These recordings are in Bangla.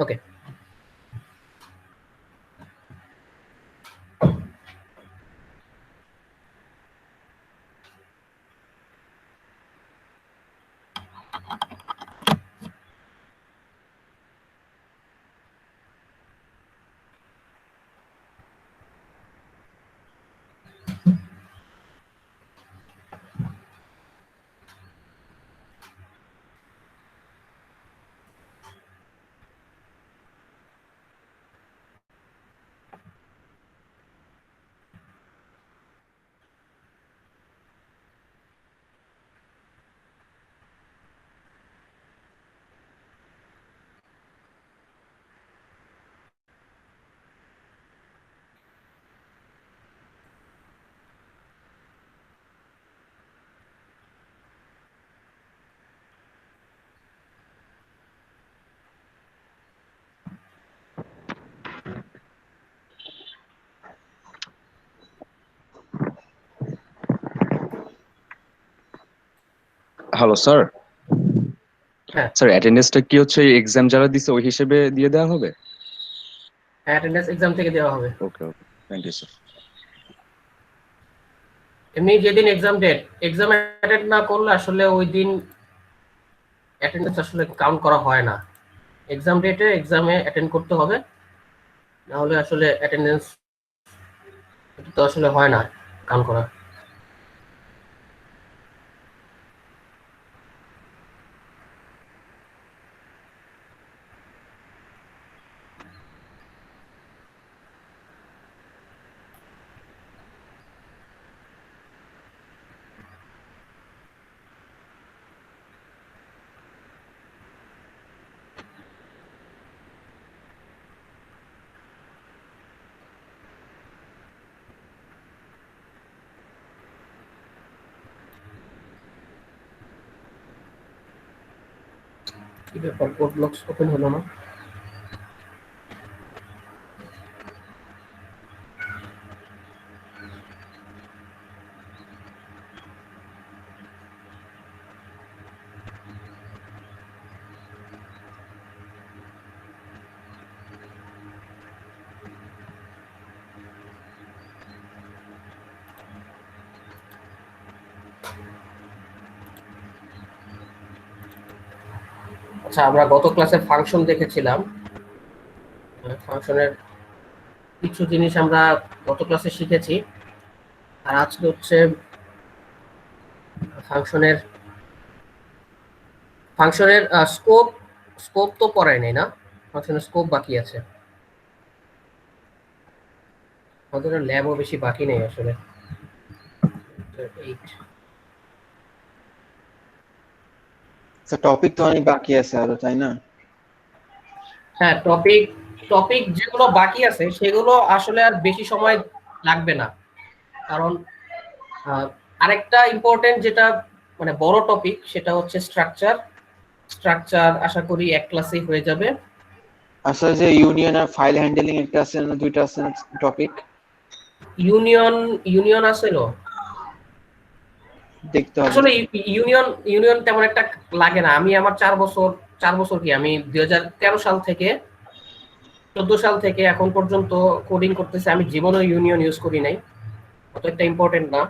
ওকে। Hello sir. হ্যাঁ, স্যার অ্যাটেন্ডেন্সটা কি হচ্ছে এক্সাম যারা দিছে ওই হিসেবে দিয়ে দেওয়া হবে? অ্যাটেন্ডেন্স এক্সাম থেকে দেওয়া হবে। ওকে ওকে, থ্যাংক ইউ স্যার। এমনি যেদিন এক্সাম ডেট, এক্সাম অ্যাটেন্ড না করলে আসলে ওই দিন অ্যাটেন্ডেন্স আসলে কাউন্ট করা হয় না। এক্সাম ডেটে এক্সামে অ্যাটেন্ড করতে হবে, না হলে আসলে অ্যাটেন্ডেন্স তো আসলে হয় না কাউন্ট করা। কি ব্যাপার, কোড ব্লকস ওপেন হলো না? আচ্ছা, আমরা গত ক্লাসে ফাংশন দেখেছিলাম। ফাংশনের কিছু জিনিস আমরা গত ক্লাসে শিখেছি, আর আজকে হচ্ছে ফাংশনের ফাংশনের স্কোপ। স্কোপ তো পড়াই নাই না, ফাংশনের স্কোপ বাকি আছে। আমাদের ল্যাবও বেশি বাকি নেই আসলে। 8 স্যার টপিক তো অনেক বাকি আছে আরো, তাই না? হ্যাঁ, টপিক টপিক যেগুলো বাকি আছে সেগুলো আসলে আর বেশি সময় লাগবে না, কারণ আহ, আরেকটা ইম্পর্টেন্ট যেটা মানে বড় টপিক সেটা হচ্ছে স্ট্রাকচার। স্ট্রাকচার আশা করি এক ক্লাসেই হয়ে যাবে। আসলে যে ইউনিয়ন আর ফাইল হ্যান্ডলিং একটা আছে না, দুইটা আছে না টপিক? ইউনিয়ন ইউনিয়ন আছিল দেখতে হবে। আসলে। ইউনিয়ন ইউনিয়ন তেমন একটা লাগে না। আমি আমার 4 বছর কি আমি 2013 সাল থেকে 14 সাল থেকে এখন পর্যন্ত কোডিং করতেছি, আমি জীবনেও ইউনিয়ন ইউজ করি নাই। অত একটা ইম্পর্টেন্ট না,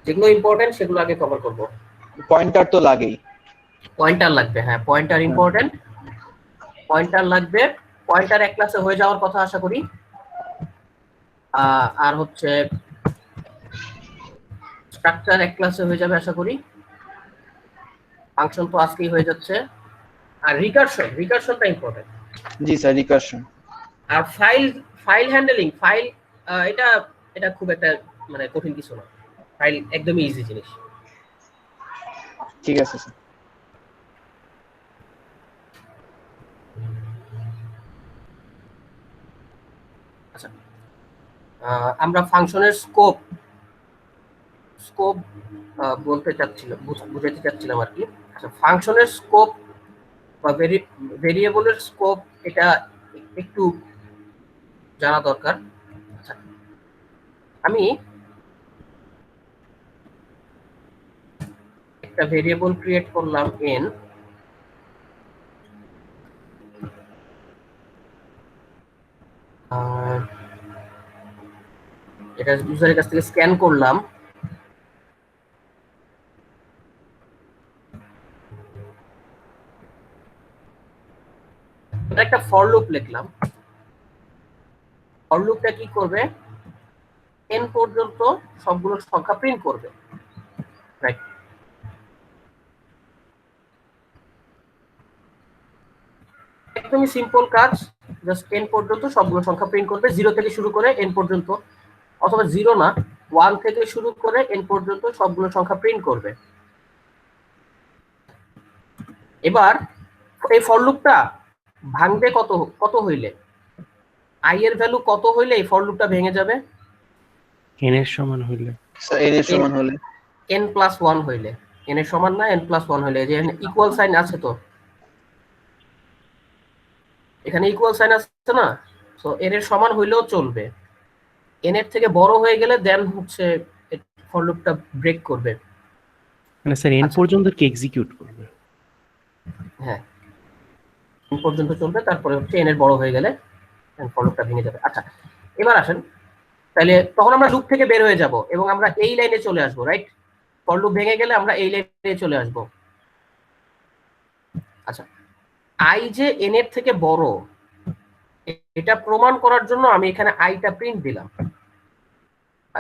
যেগুলো ইম্পর্টেন্ট সেগুলো আগে কভার করব। পয়েন্টার তো লাগেই। পয়েন্টার লাগবে, হ্যাঁ পয়েন্টার ইম্পর্টেন্ট। পয়েন্টার লাগবে, পয়েন্টার এক ক্লাসে হয়ে যাওয়ার কথা আশা করি। আর হচ্ছে স্ট্রাকচার এক ক্লাসে হয়ে যাবে আশা করি। ফাংশন তো আজকেই হয়ে যাচ্ছে। আর রিকারশনটা ইম্পর্টেন্ট। জি স্যার, রিকারশন। আর ফাইল ফাইল হ্যান্ডলিং, ফাইল এটা এটা খুব একটা মানে কঠিন কিছু না। ফাইল একদমই ইজি জিনিস। ঠিক আছে স্যার। আচ্ছা, আমরা ফাংশনের স্কোপ স্কোপ বলতে চাচ্ছিলাম, বুঝাতে চাচ্ছিলাম আর কি। আচ্ছা, ফাংশনের স্কোপ বা ভেরিয়েবলের স্কোপ এটা একটু জানা দরকার। আচ্ছা, আমি একটা ভেরিয়েবল ক্রিয়েট করলাম n। এটা ইউজারের কাছ থেকে স্ক্যান করলাম, এটা একটা ফর লুপ লিখলাম। ফর লুপটা কি করবে, n পর্যন্ত সবগুলো সংখ্যা প্রিন্ট করবে, রাইট? একদমই সিম্পল কাজ, জাস্ট n পর্যন্ত সবগুলো সংখ্যা প্রিন্ট করবে, 0 থেকে শুরু করে n পর্যন্ত, অথবা 0 না 1 থেকে শুরু করে n পর্যন্ত সবগুলো সংখ্যা প্রিন্ট করবে। এবার এই ফর লুপটা ভাঙবে কত কত হইলে, i এর ভ্যালু কত হইলে এই ফর লুপটা ভেঙে যাবে? n এর সমান হইলে। n এর সমান হলে, n+1 হইলে। n এর সমান না, n+1 হইলে। যে ইকুয়াল সাইন আছে তো, এখানে ইকুয়াল সাইন আছে না, সো n এর সমান হইলেও চলবে। n এর থেকে বড় হয়ে গেলে দেন হচ্ছে ফর লুপটা ব্রেক করবে। মানে স্যার n পর্যন্ত কি এক্সিকিউট করবে? হ্যাঁ, n পর্যন্ত চলবে, তারপরে হচ্ছে n এর বড় হয়ে গেলে ফর লুপটা ভেঙে যাবে। আচ্ছা, এবার আসেন, তাহলে তখন আমরা লুপ থেকে বের হয়ে যাব এবং আমরা এই লাইনে চলে আসবো, রাইট? ফর লুপ ভেঙে গেলে আমরা এই লাইনে চলে আসবো। আচ্ছা, i যে n এর থেকে বড়, এটা প্রমাণ করার জন্য আমি এখানে আইটা প্রিন্ট দিলাম।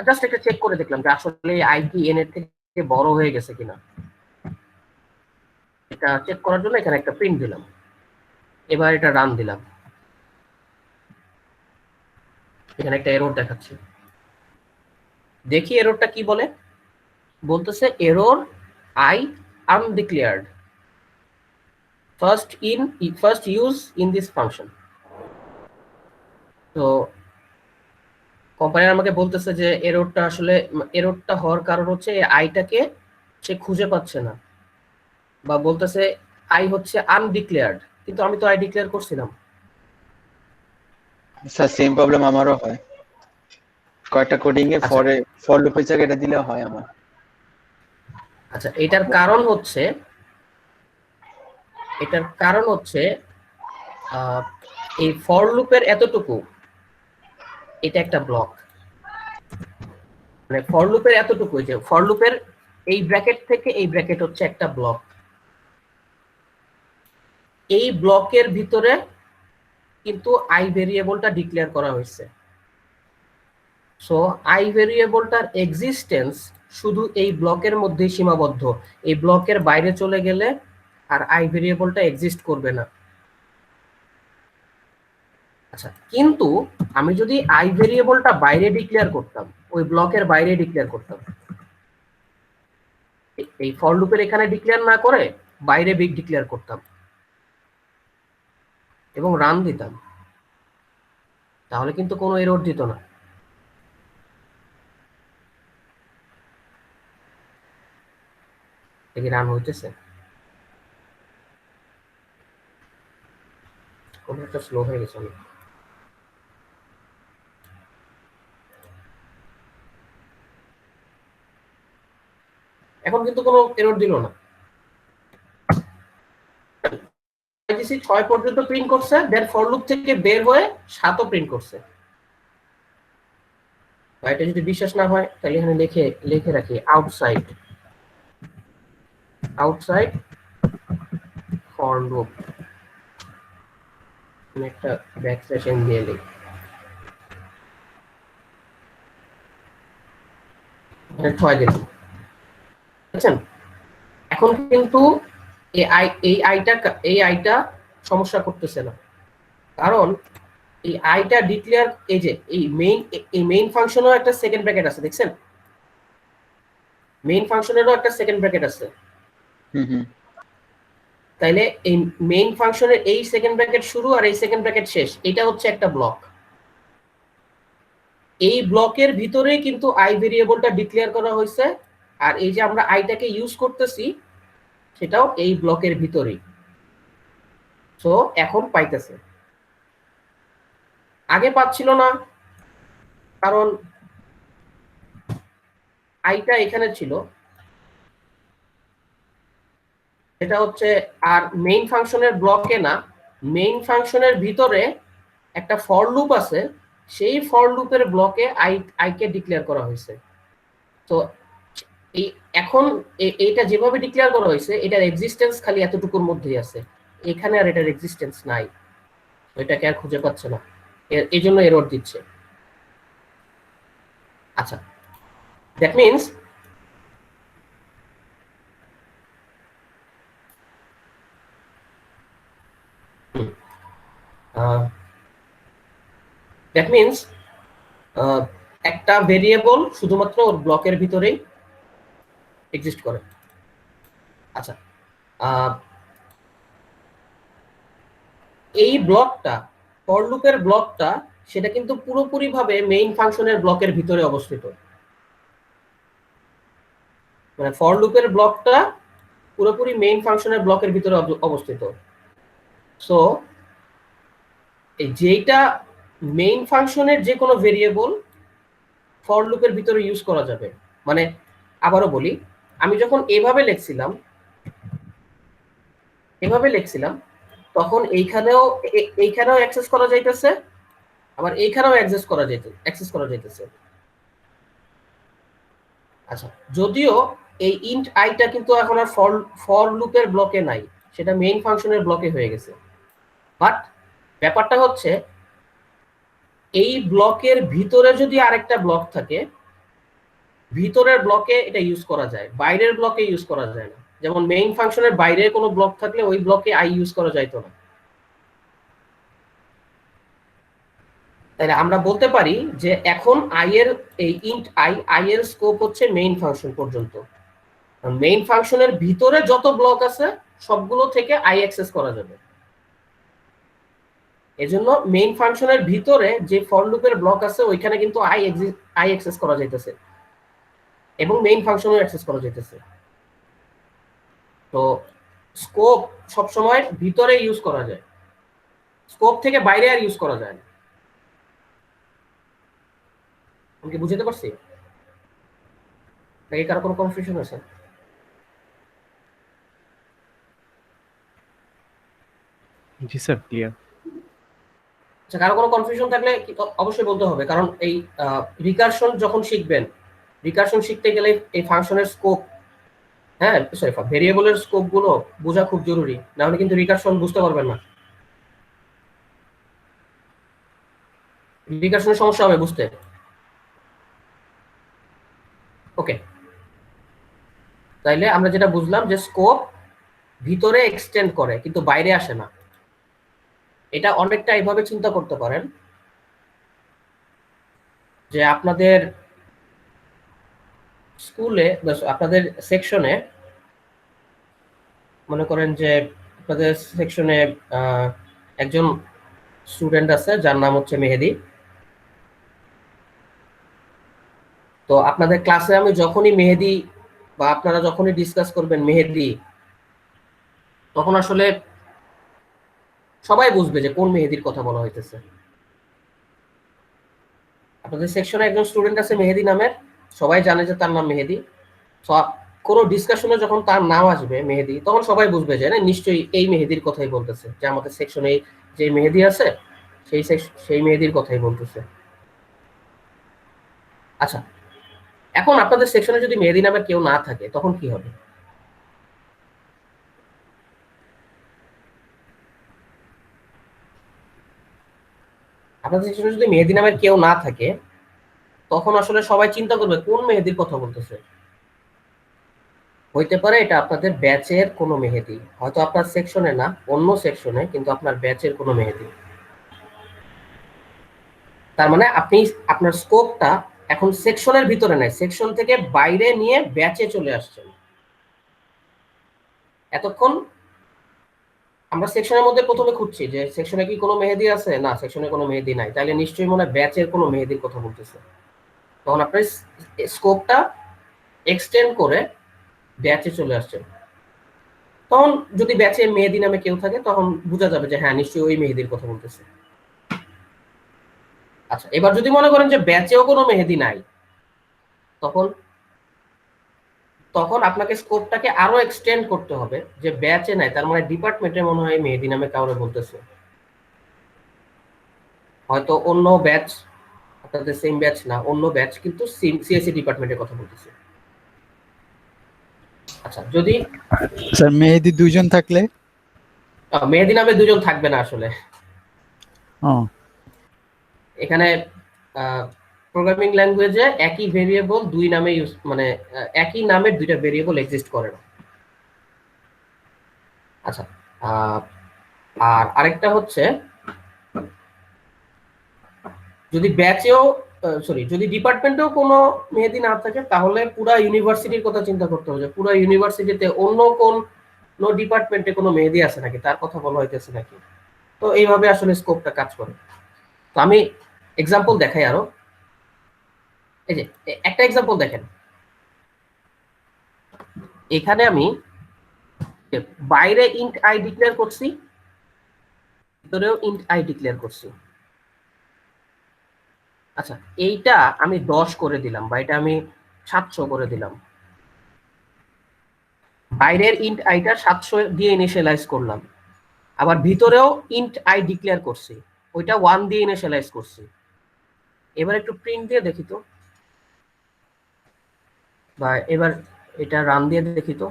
জাস্ট এটা চেক করে দেখলাম যে আসলে i কি n এর থেকে বড় হয়ে গেছে কিনা, এটা চেক করার জন্য এখানে একটা প্রিন্ট দিলাম। এবার এটা রান দিলাম, এখানে একটা এরর দেখাচ্ছে। দেখি এররটা কি বলে। বলতেছে error i undeclared first use in this function। তো কোম্পানি আমাকে বলতেছে যে এররটা হওয়ার কারণ হচ্ছে আইটাকে সে খুঁজে পাচ্ছে না, বা বলতেছে আই হচ্ছে আনডিক্লেয়ার্ড, কিন্তু আমি তো আই ডিক্লেয়ার করছিলাম। স্যার সেম প্রবলেম আমারও হয়, কয়েকটা কোডিং এ ফর লুপের জায়গায় এটা দিলে হয় আমার। আচ্ছা, এটার কারণ হচ্ছে এই ফর লুপের এতটুকু, এটা একটা ব্লক, মানে ফর লুপের এতটুকু, যে ফর লুপের এই ব্র্যাকেট থেকে এই ব্র্যাকেট হচ্ছে একটা ব্লক। এই ব্লকের ভিতরে কিন্তু আই ভেরিয়েবলটা ডিক্লেয়ার করা হয়েছে। সো আই ভেরিয়েবলটার এক্সিস্টেন্স শুধু এই ব্লকের মধ্যেই সীমাবদ্ধ, এই ব্লকের বাইরে চলে গেলে আর আই ভেরিয়েবলটা এক্সিস্ট করবে না। আচ্ছা, কিন্তু আমি যদি আই ভেরিয়েবলটা বাইরে ডিক্লেয়ার করতাম, ওই ব্লকের বাইরে ডিক্লেয়ার করতাম, এই ফর লুপের এখানে ডিক্লেয়ার না করে বাইরে বিগ ডিক্লেয়ার করতাম এবং রান দিতাম, তাহলে কিন্তু কোনো এরর দিত না। দেখি রান হইতেছে, কম্পিউটারটা স্লো হয়ে গেছে অনেক। এখন কিন্তু কোনো এরর দিল না। 6 পর্যন্ত প্রিন্ট করছে, দেন ফর লুপ থেকে বের হয়ে 7ও প্রিন্ট করছে। এটা যদি বিশ্বাস না হয় তাহলে এখানে লিখে রাখি আউটসাইড ফর লুপ, একটা ব্যাকস্ল্যাশ এন দিয়ে লিখি, এখানে 6 দিলাম। বুঝছেন? এখন কিন্তু এই আইটা সমস্যা করতেছে না, কারণ এই আইটা ডিক্লেয়ার, এই যে এই মেইন ফাংশনেরও একটা সেকেন্ড ব্র্যাকেট আছে, দেখছেন? মেইন ফাংশনেরও একটা সেকেন্ড ব্র্যাকেট আছে। তাইলে এই মেইন ফাংশনের এই সেকেন্ড ব্র্যাকেট শুরু আর এই সেকেন্ড ব্র্যাকেট শেষ, এটা হচ্ছে একটা ব্লক। এই ব্লকের ভিতরেই কিন্তু আই ভেরিয়েবলটা ডিক্লেয়ার করা হয়েছে, আর এই যে আমরা আইটাকে ইউজ করতেছি সেটাও এই ব্লকের ভিতরেই। সো এখন পাইতেছে, আগে পাচ্ছিল না, কারণ আইটা এখানে ছিল। এটা হচ্ছে আর মেইন ফাংশনের ব্লকে না, মেইন ফাংশনের ভিতরে একটা ফর লুপ আছে, সেই ফর লুপের ব্লকে আই কে ডিক্লেয়ার করা হয়েছে। তো এই এখন এইটা যেভাবে ডিক্লেয়ার করা হয়েছে এটার এক্সিস্টেন্স খালি এতটুকুর মধ্যেই আছে, এখানে আর এটার এক্সিস্টেন্স নাই, এটাকে আর খুঁজে পাচ্ছে না, এই জন্য এরর দিচ্ছে। আচ্ছা, দ্যাট মিনস দ্যাট মিনস একটা ভেরিয়েবল শুধুমাত্র ওর ব্লকের ভিতরেই এক্সিস্ট করে। আচ্ছা, এই ব্লকটা, ফর লুপের ব্লকটা, সেটা কিন্তু পুরোপুরি ভাবে মেইন ফাংশনের ব্লকের ভিতরে অবস্থিত। মানে ফর লুপের ব্লকটা পুরোপুরি মেইন ফাংশনের ব্লকের ভিতরে অবস্থিত। সো এই যেটা মেইন ফাংশনের যে কোনো ভেরিয়েবল ফর লুপের ভিতরে ইউজ করা যাবে। মানে আবারও বলি, আমি যখন এভাবে লিখছিলাম তখন এইখানেও অ্যাক্সেস করা যাইতেছে, আবার এইখানেও অ্যাক্সেস করা যাইতেছে। আচ্ছা, যদিও এই ইন্ট আইটা কিন্তু এখন আর ফর লুপের ব্লকে নাই, সেটা মেইন ফাংশনের ব্লকে হয়ে গেছে। বাট ব্যাপারটা হচ্ছে এই ব্লকের ভিতরে যদি আরেকটা ব্লক থাকে, ভিতরের ব্লকে এটা ইউজ করা যায়, বাইরের ব্লকে ইউজ করা যায় না। যেমন মেইন ফাংশনের বাইরে কোনো ব্লক থাকলে ওই ব্লকে আই ইউজ করা যাইতো না। তাহলে আমরা বলতে পারি যে এখন এই ইন্ট আই এর স্কোপ হচ্ছে মেইন ফাংশন পর্যন্ত। মেইন ফাংশনের ভিতরে যত ব্লক আছে সবগুলো থেকে আই অ্যাক্সেস করা যাবে। এজন্য মেইন ফাংশনের ভিতরে যে ফর লুপের ব্লক আছে ওইখানে কিন্তু আই অ্যাক্সেস করা যাইতেছে এবং মেইন ফাংশনও অ্যাক্সেস করা যাইতেছে। তো স্কোপ সবসময় ভিতরে ইউজ করা যায়, স্কোপ থেকে বাইরে আর ইউজ করা যায় না। আমি কি বুঝতে পারছি নাকি কারো কোনো কনফিউশন আছে? জি স্যার, ক্লিয়ার। আচ্ছা, কারো কোনো কনফিউশন থাকলে অবশ্যই বলতে হবে, কারণ এই রিকারশন যখন শিখবেন, রিকারশন শিখতে গেলে এই ফাংশনের স্কোপ, হ্যাঁ সরি ভেরিয়েবলের স্কোপ গুলো বোঝা খুব জরুরি, না হলে কিন্তু রিকারশন বুঝতে পারবেন না, রিকারশনের সমস্যা হবে বুঝতে। ওকে, তাইলে আমরা যেটা বুঝলাম যে স্কোপ ভিতরে এক্সটেন্ড করে কিন্তু বাইরে আসে না। এটা অনেকটা এইভাবে চিন্তা করতে পারেন যে আপনাদের স্কুলে, আপনাদের সেকশনে, মনে করেন যে আপনাদের সেকশনে একজন স্টুডেন্ট আছে যার নাম হচ্ছে মেহেদি। তো আপনাদের ক্লাসে আমি যখনই মেহেদি বা আপনারা যখনই ডিসকাস করবেন মেহেদি, তখন আসলে সবাই বুঝবে যে কোন মেহেদির কথা বলা হইতেছে। আপনাদের সেকশনে একজন স্টুডেন্ট আছে মেহেদি নামের, সবাই জানে যে তার নাম মেহেদি। কোনো ডিসকাশনে যখন তার নাম আসবে মেহেদি, তখন সবাই বুঝবে যে না নিশ্চয়ই এই মেহেদির কথাই বলতেছে, যে আমাদের সেকশনে যে মেহেদি আছে সেই মেহেদির কথাই বলতেছে। আচ্ছা, এখন আপনাদের সেকশনে যদি মেহেদি নামের কেউ না থাকে তখন কি হবে? আপনাদের সেকশনে যদি মেহেদি নামের কেউ না থাকে তখন আসলে সবাই চিন্তা করবে কোন মেহেদির কথা বলতেছে। হইতে পারে এটা আপনাদের ব্যাচের কোনো মেহেদি, হয়তো আপনার সেকশনে না, অন্য সেকশনে, কিন্তু আপনার ব্যাচের কোনো মেহেদি। তার মানে আপনি আপনার স্কোপটা এখন সেকশনের ভিতরে নাই, সেকশন থেকে বাইরে নিয়ে ব্যাচে চলে আসছেন। এতক্ষণ আমরা সেকশনের মধ্যে প্রথমে খুঁজছি যে সেকশনে কি কোনো মেহেদি আছে, না সেকশনে কোনো মেহেদি নাই, তাহলে নিশ্চয়ই মনে হয় ব্যাচের কোনো মেহেদির কথা বলতেছে। তখন আপনার স্কোপটা এক্সটেন্ড করে ব্যাচে চলে আসছেন। তখন যদি ব্যাচে মেহেদি নামে কেউ থাকে তখন বোঝা যাবে যে হ্যাঁ নিশ্চয়ই ওই মেহেদির কথা বলতেছে। আচ্ছা, এবার যদি মনে করেন যে ব্যাচেও কোনো মেহেদি নাই, তখন আপনাকে স্কোপটাকে আরো এক্সটেন্ড করতে হবে, যে ব্যাচে নাই তার মানে ডিপার্টমেন্টে মনে হয় মেহেদি নামে কাউরে বলতেছে, হয়তো অন্য ব্যাচ আপনাদের সেম ব্যাচ না, অন্য ব্যাচ, কিন্তু সিএসসি ডিপার্টমেন্টের কথা বলতেছি। আচ্ছা, যদি স্যার মেহেদি দুইজন থাকলে? মেহেদি নামে দুজন থাকবে না আসলে। ও এখানে প্রোগ্রামিং ল্যাঙ্গুয়েজে একই ভেরিয়েবল দুই নামে ইউজ, মানে একই নামের দুইটা ভেরিয়েবল এক্সিস্ট করে না। আচ্ছা, আর আরেকটা হচ্ছে যদি ব্যাচেও যদি ডিপার্টমেন্টেও কোনো মেহেদি না থাকে, তাহলে পুরো ইউনিভার্সিটির কথা চিন্তা করতে হবে, পুরো ইউনিভার্সিটিতে অন্য কোন ডিপার্টমেন্টে কোনো মেহেদি আছে নাকি, তার কথা বলা হইতেছে নাকি। তো এইভাবে আসলে স্কোপটা কাজ করে। তো আমি এক্সাম্পল দেখাই আরো। এই যে একটা এক্সাম্পল দেখেন, এখানে আমি বাইরে ইন্ট আই ডিক্লেয়ার করছি, ভিতরেও ইন্ট আই ডিক্লেয়ার করছি। আচ্ছা, এইটা আমি 10 করে দিলাম বা এটা আমি 700 করে দিলাম। বাইরের ইন্ট আইটা 700 দিয়ে ইনিশিয়ালাইজ করলাম, আবার ভিতরেও ইন্ট আই ডিক্লেয়ার করছি, ওইটা 1 দিয়ে ইনিশিয়ালাইজ করছি। এবার একটু প্রিন্ট দিয়ে দেখি তো, বা এবার এটা রান দিয়ে দেখি তো।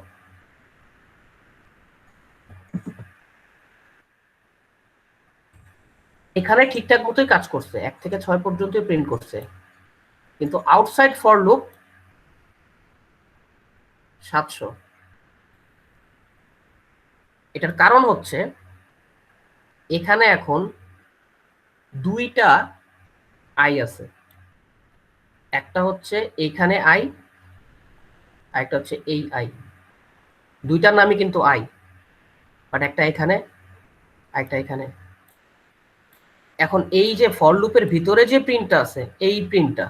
এখানে ঠিকঠাক মতোই কাজ করছে, 1 থেকে 6 পর্যন্ত প্রিন্ট করছে, কিন্তু আউটসাইড ফর লুপ 700। এটার কারণ হচ্ছে এখানে এখন দুইটা আই আছে, একটা হচ্ছে এইখানে আই, আরেকটা হচ্ছে এই আই। দুইটার নামই কিন্তু আই, বাট একটা এখানে, আরেকটা এখানে। এখন এই যে ফর লুপের ভিতরে যে প্রিন্টটা আছে, এই প্রিন্টটা,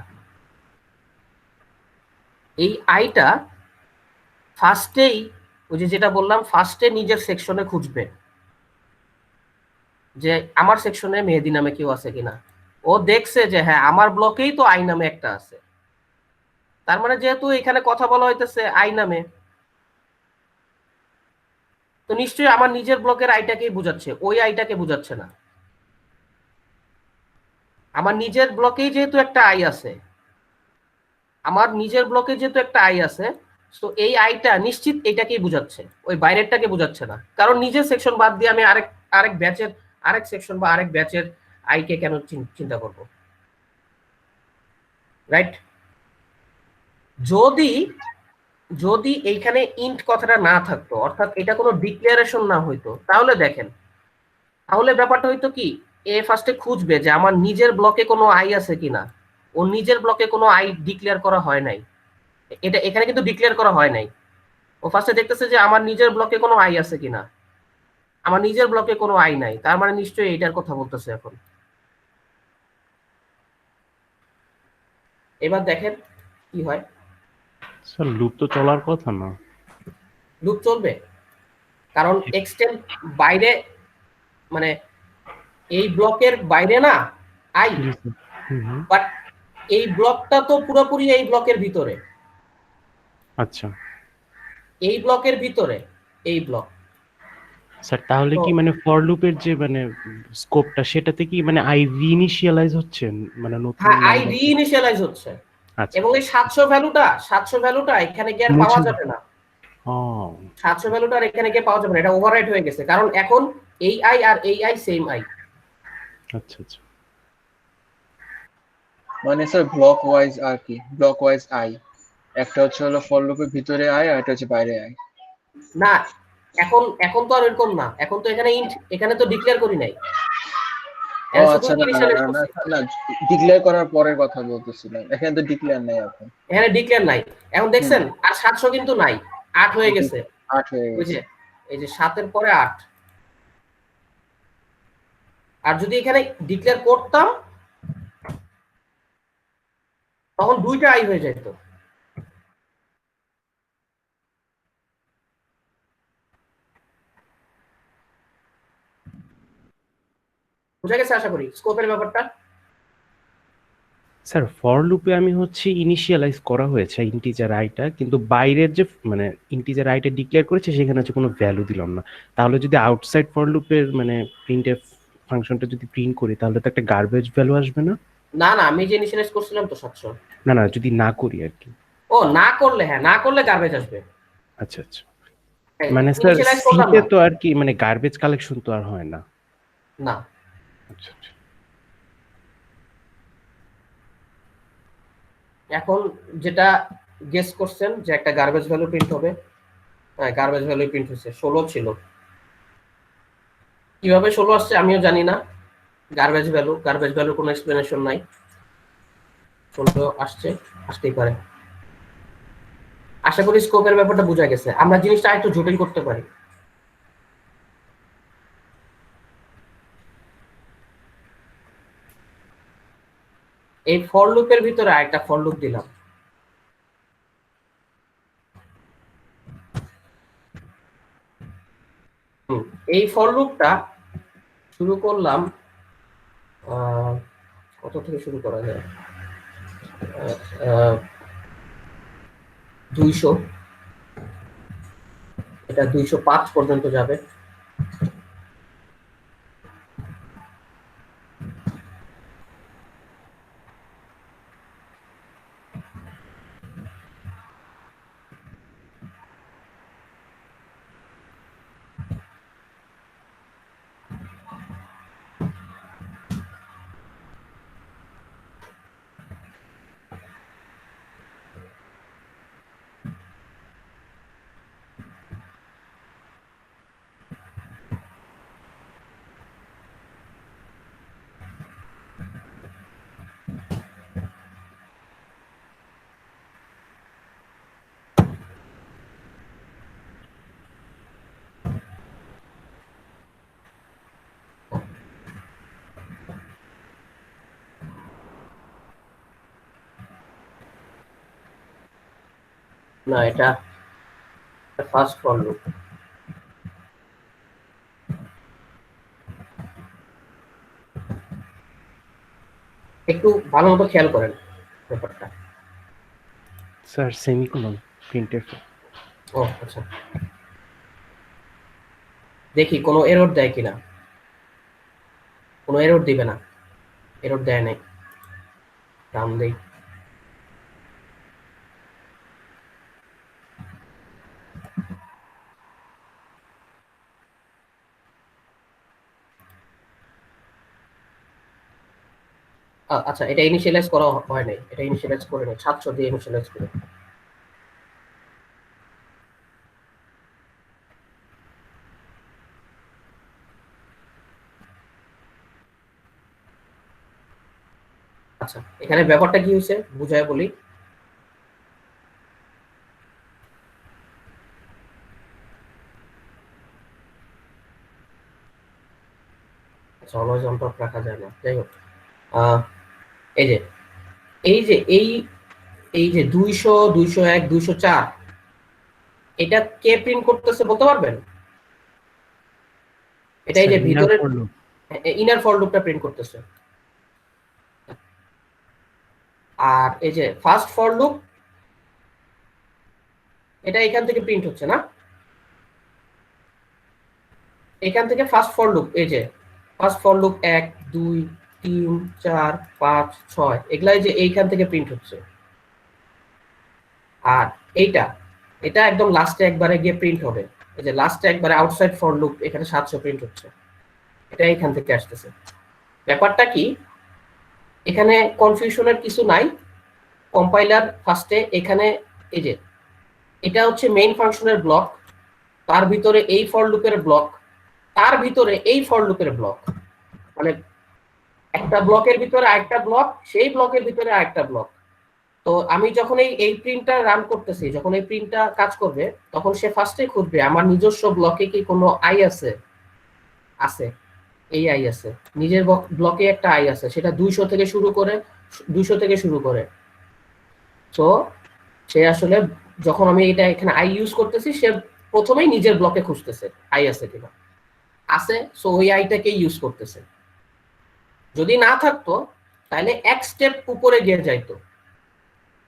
এই আইটা ফার্স্টেই, ওই যে যেটা বললাম, ফার্স্টে নিজের সেকশনে খুঁজবে যে আমার সেকশনে মেহেদি নামে কেউ আছে কিনা। ও দেখছে যে হ্যাঁ, আমার ব্লকেই তো আই নামে একটা আছে, তার মানে যেহেতু এখানে কথা বলা হইতেছে আই নামে, তো নিশ্চয়ই আমার নিজের ব্লকের আইটাকেই বুঝাচ্ছে, ওই আইটাকে বুঝাচ্ছে না। আমার নিজের ব্লকেই যেহেতু একটা আই আছে, আমার নিজের ব্লকে যেহেতু একটা আই আছে, তো এই আইটা নিশ্চিত এইটাকেই বুঝাচ্ছে, ওই বাইরেরটাকে বুঝাচ্ছে না। কারণ নিজের সেকশন বাদ দিয়ে আমি আরেক ব্যাচের আরেক সেকশন বা আরেক ব্যাচের আইকে কেন চিন্তা করব, রাইট? যদি যদি এইখানে ইন্ট কথাটা না থাকতো, অর্থাৎ এটা কোনো ডিক্লারেশন না হইতো, তাহলে দেখেন, তাহলে ব্যাপারটা হইতো কি, এ ফার্স্টে খুঁজবে যে আমার নিজের ব্লকে কোনো আই আছে কিনা। ও নিজের ব্লকে কোনো আই ডিক্লেয়ার করা হয় নাই, এটা এখানে কিন্তু ডিক্লেয়ার করা হয় নাই। ও ফার্স্টে দেখতেছে যে আমার নিজের ব্লকে কোনো আই আছে কিনা, আমার নিজের ব্লকে কোনো আই নাই, তার মানে নিশ্চয়ই এইটার কথা বলতেছে। এখন এবার দেখেন কি হয়। স্যার লুপ তো চলার কথা না। লুপ চলবে, কারণ এক্সটেন্ড বাইরে, মানে এই ব্লকের বাইরে না আই, বাট এই ব্লকটা তো পুরোপুরি এই ব্লকের ভিতরে। আচ্ছা এই ব্লকের ভিতরে এই ব্লক। স্যার, তাহলে কি মানে ফর লুপের যে মানে স্কোপটা, সেটাতে কি মানে আই রিইনিশিয়ালাইজ হচ্ছে, মানে নতুন হ্যাঁ, আই রিইনিশিয়ালাইজ হচ্ছে, আচ্ছা এবং এই 700 ভ্যালুটা এখানে গিয়ে আর পাওয়া যাবে না। ও 700 ভ্যালুটা আর এখানে গিয়ে পাওয়া যাবে না, এটা ওভাররাইট হয়ে গেছে, কারণ এখন এই আই আর এই আই সেম আই। আচ্ছা আচ্ছা। মানে স্যার ব্লক ওয়াইজ আর কি, ব্লক ওয়াইজ আই, একটা হচ্ছে হলো ফর লুপের ভিতরে আই, আর একটা হচ্ছে বাইরে আই। না, এখন এখন তো আর এরকম না, এখন তো এখানে ইন্ট, এখানে তো ডিক্লেয়ার করি নাই। ও আচ্ছা, না না, ডিক্লেয়ার করার পরের কথা বলতেছিলাম, এখানে তো ডিক্লেয়ার নাই এখন। এখানে ডিক্লেয়ার নাই, এখন দেখছেন আর 700 কিন্তু নাই, 8 হয়ে গেছে। 8 হয়ে গেছে। বুঝে, এই যে 7 এর পরে 8। আর যদি এখানে ডিক্লেয়ার করতাম, তখন দুইটা আই হয়ে যেত। বুঝা গেছে আশা করি স্কোপের ব্যাপারটা। স্যার ফর লুপে আমি হচ্ছে ইনিশিয়ালাইজ করা হয়েছে ইন্টিজার আইটা, কিন্তু বাইরের যে মানে ইন্টিজার আইটা ডিক্লেয়ার করেছে সেখানে হচ্ছে কোনো ভ্যালু দিলাম না। তাহলে যদি আউটসাইড ফর লুপের মানে প্রিন্টএফ ফাংশনটা যদি প্রিন্ট করি, তাহলে তো একটা গার্বেজ ভ্যালু আসবে না? না না, আমি যে ইনিশিয়ালাইজ করছিলাম তো 700। না না, যদি না করি আর কি। ও না করলে, হ্যাঁ না করলে গার্বেজ আসবে। আচ্ছা আচ্ছা, মানে স্যার ইনিশিয়ালাইজ করলাম সিতে না। তো আর কি মানে গার্বেজ কালেকশন তো আর হয় না। না, আচ্ছা আচ্ছা। এখন যেটা গেস করছেন যে একটা গার্বেজ ভ্যালু প্রিন্ট হবে, হ্যাঁ গার্বেজ ভ্যালু প্রিন্ট হচ্ছে 16 ছিল। কিভাবে 16 আসছে আমিও জানি না। গার্বেজ ভ্যালু কোনো এক্সপ্লেনেশন নাই, 16 আসছে, আসতেই পারে। আশা করি স্কোপের ব্যাপারটা বোঝা গেছে। আমরা জিনিসটা একটু জটিল করতে পারি। এই ফর লুপের ভিতরে আরেকটা ফর লুপ দিলাম। এই ফর লুপটা শুরু করলাম, কত থেকে শুরু করা যায়, 200, এটা 205 পর্যন্ত যাবে। না, এটা ফার্স্ট ফর লুপ। একটু ভালো মতো খেয়াল করেন ব্যাপারটা। Sir semicolon printf. ও আচ্ছা, দেখি কোনো এরর দেয় কিনা। কোনো এরর দিবে না, এরর দেয় নাই। রাম দেই। আচ্ছা, এটা ইনিশিয়ালাইজ করা হয় নাই, এটা ইনিশিয়ালাইজ করে নাই, 700 দিয়ে ইনিশিয়ালাইজ করে। আচ্ছা, এখানে ব্যাপারটা কি হয়েছে বুঝায় বলি। আচ্ছা, অলওয়েজ অন টপ রাখা যায় না, যাই হোক। এই যে এই যে এই এই যে 200, 201, 204, এটা কে প্রিন্ট করতেছে বলতে পারবেন? এটা এই যে ভিতরের ইনার ফর লুপটা প্রিন্ট করতেছে। আর এই যে ফার্স্ট ফর লুপ, এটা এখান থেকে প্রিন্ট হচ্ছে না, এখান থেকে ফার্স্ট ফর লুপ, এই যে ফার্স্ট ফর লুপ 1, 2, 3, 4, 5, 6, এগুলাই যে এইখান থেকে প্রিন্ট হচ্ছে। আর এইটা, এটা একদম লাস্টে একবারে গিয়ে প্রিন্ট হবে। এই যে লাস্টে একবারে আউটসাইড ফর লুপ, এখানে 700 প্রিন্ট হচ্ছে, এটা এইখান থেকে আসতেছে। ব্যাপারটা কি, এখানে কনফিউশনের কিছু নাই। কম্পাইলার ফার্স্টে এখানে এই যে এটা হচ্ছে মেইন ফাংশনের ব্লক, তার ভিতরে এই ফর লুপের ব্লক, তার ভিতরে এই ফর লুপের ব্লক, মানে একটা ব্লকের ভিতরে আরেকটা ব্লক, সেই ব্লকের ভিতরে আরেকটা ব্লক। তো আমি যখন এই প্রিন্টটা রান করতেছি, যখন এই প্রিন্টটা কাজ করবে, তখন সে ফার্স্টে খুঁজবে আমার নিজস্ব ব্লকে কি কোনো আই আছে। আছে, এই আই আছে, নিজের ব্লকে একটা আই আছে, সেটা 200 থেকে শুরু করে, 200 থেকে শুরু করে। তো সে আসলে যখন আমি এটা এখানে আই ইউজ করতেছি, সে প্রথমেই নিজের ব্লকে খুঁজতেছে আই আছে কিনা। আছে, সো ওই আইটাকে ইউজ করতেছে। যদি না থাকতো তাহলে এক স্টেপ উপরে গিয়ে যাইতো।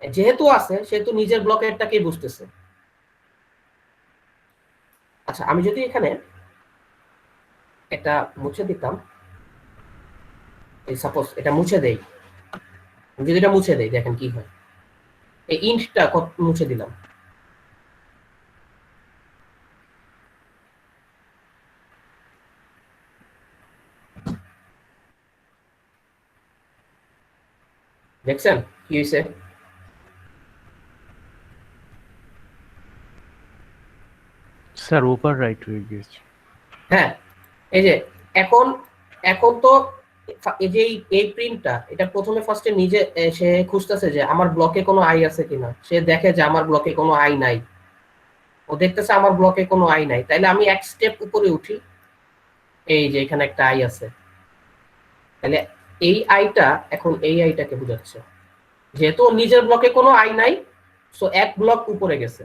যেহেতু আছে সেহেতু নিজের ব্লকেরটাকেই বুঝতেছে। আচ্ছা, আমি যদি এখানে এটা মুছে দিতাম, সাপোজ এটা মুছে দেই, যদি এটা মুছে দেই দেখেন কি হয়, এই ইন্টটা মুছে দিলাম, দেখছেন কি হয়েছে? স্যার ওভাররাইট হয়ে গেছে। হ্যাঁ, এই যে এখন এখন তো এই যে এই প্রিন্টটা, এটা প্রথমে ফার্স্টে নিজে সে খুঁজতেছে যে আমার ব্লকে কোনো আই আছে কিনা। সে দেখে যে আমার ব্লকে কোনো আই নাই, ও দেখতেছে আমার ব্লকে কোনো আই নাই, তাইলে আমি এক স্টেপ উপরে উঠি, এই যে এখানে একটা আই আছে, তাহলে এই আইটা এখন এই আইটাকে বোঝাচ্ছে, যেহেতু নিজের ব্লকে কোনো আই নাই, সো এক ব্লক উপরে গেছে,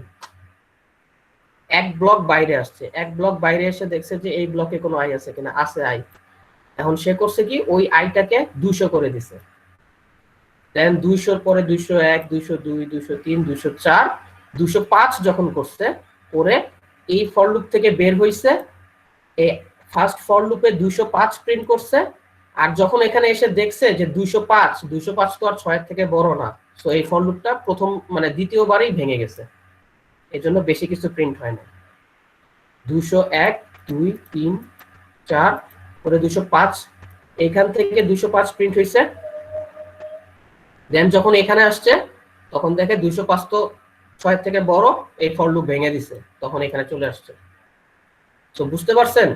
এক ব্লক বাইরে আসছে, এক ব্লক বাইরে এসে দেখছে যে এই ব্লকে কোনো আই আছে কিনা, আছে আই। এখন সে করছে কি, ওই আইটাকে 200 করে দিছে, দেন 200 পরে 201, 202, 203, 204, 205 যখন করছে, করে এই ফর লুপ থেকে বের হইছে, এই ফার্স্ট ফর লুপে 205 প্রিন্ট করছে, আর যখন এখানে এসে দেখছে যে 205 তো আর 6 এর থেকে বড় না, সো এই ফর লুপটা প্রথম মানে দ্বিতীয়বারই ভেঙে গেছে, এই জন্য বেশি কিছু প্রিন্ট হয় না। 201, 2, 3, 4 করে 205, এখান থেকে 205 প্রিন্ট হয়েছে, দেন যখন এখানে আসছে তখন দেখে 205 তো 6 থেকে বড়, এই ফর লুপ ভেঙে দিছে, তখন এখানে চলে আসছে। তো বুঝতে পারছেন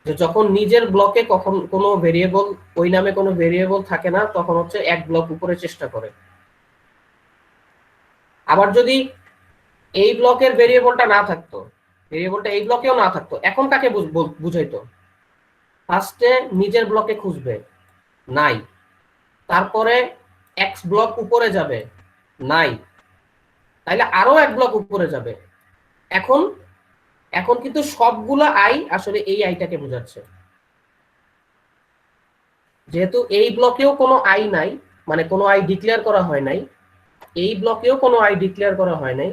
যে যখন নিজের ব্লকে কখন কোনো ভেরিয়েবল, ওই নামে কোনো ভেরিয়েবল থাকে না, তখন হচ্ছে এক ব্লক উপরে চেষ্টা করে। আবার যদি এই ব্লকের ভেরিয়েবলটা না থাকতো, ভেরিয়েবলটা এই ব্লকেও না থাকতো, এখন কাকে বুঝাইতো? ফার্স্টে নিজের ব্লকে খুঁজবে, নাই, তারপরে এক্স ব্লক উপরে যাবে, নাই, তাইলে আরো এক ব্লক উপরে যাবে। এখন এখন কিন্তু সবগুলা আই আসলে এই আইটাকে বোঝাচ্ছে, যেহেতু এই ব্লকেও কোনো আই নাই, মানে কোনো আই ডিক্লেয়ার করা হয় নাই, এই ব্লকেও কোনো আই ডিক্লেয়ার করা হয় নাই,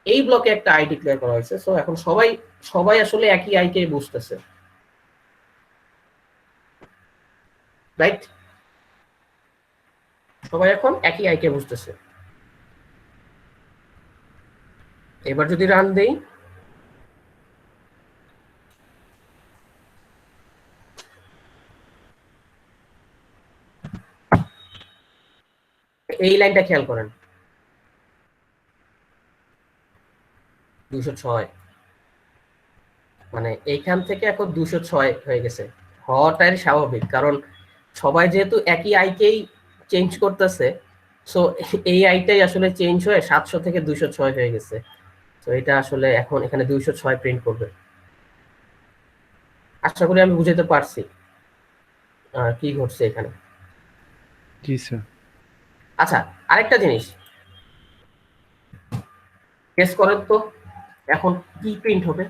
এই ব্লকে একটা আই ডিক্লেয়ার করা হয়েছে, সো এখন সবাই সবাই আসলে একই আইকে বুঝতেছে, রাইট? সবাই এখন একই আইকে বুঝতেছে। এবার যদি রান দেই, এই লাইনটা খেয়াল করেন, 206, মানে এইখান থেকে এখন 206 হয়ে গেছে। হওয়াটাই স্বাভাবিক, কারণ সবাই যেহেতু একই আইকেই চেঞ্জ করতেছে, সো এই আইটাই আসলে চেঞ্জ হয়ে 700 থেকে 206 হয়ে গেছে। তো এটা আসলে এখন এখানে 206 প্রিন্ট করবে। আশা করি আমি বুঝাতে পারছি কি ঘটছে এখানে। জি স্যার। আচ্ছা, আরেকটা জিনিস গেস করেন তো, এখন কি প্রিন্ট হবে?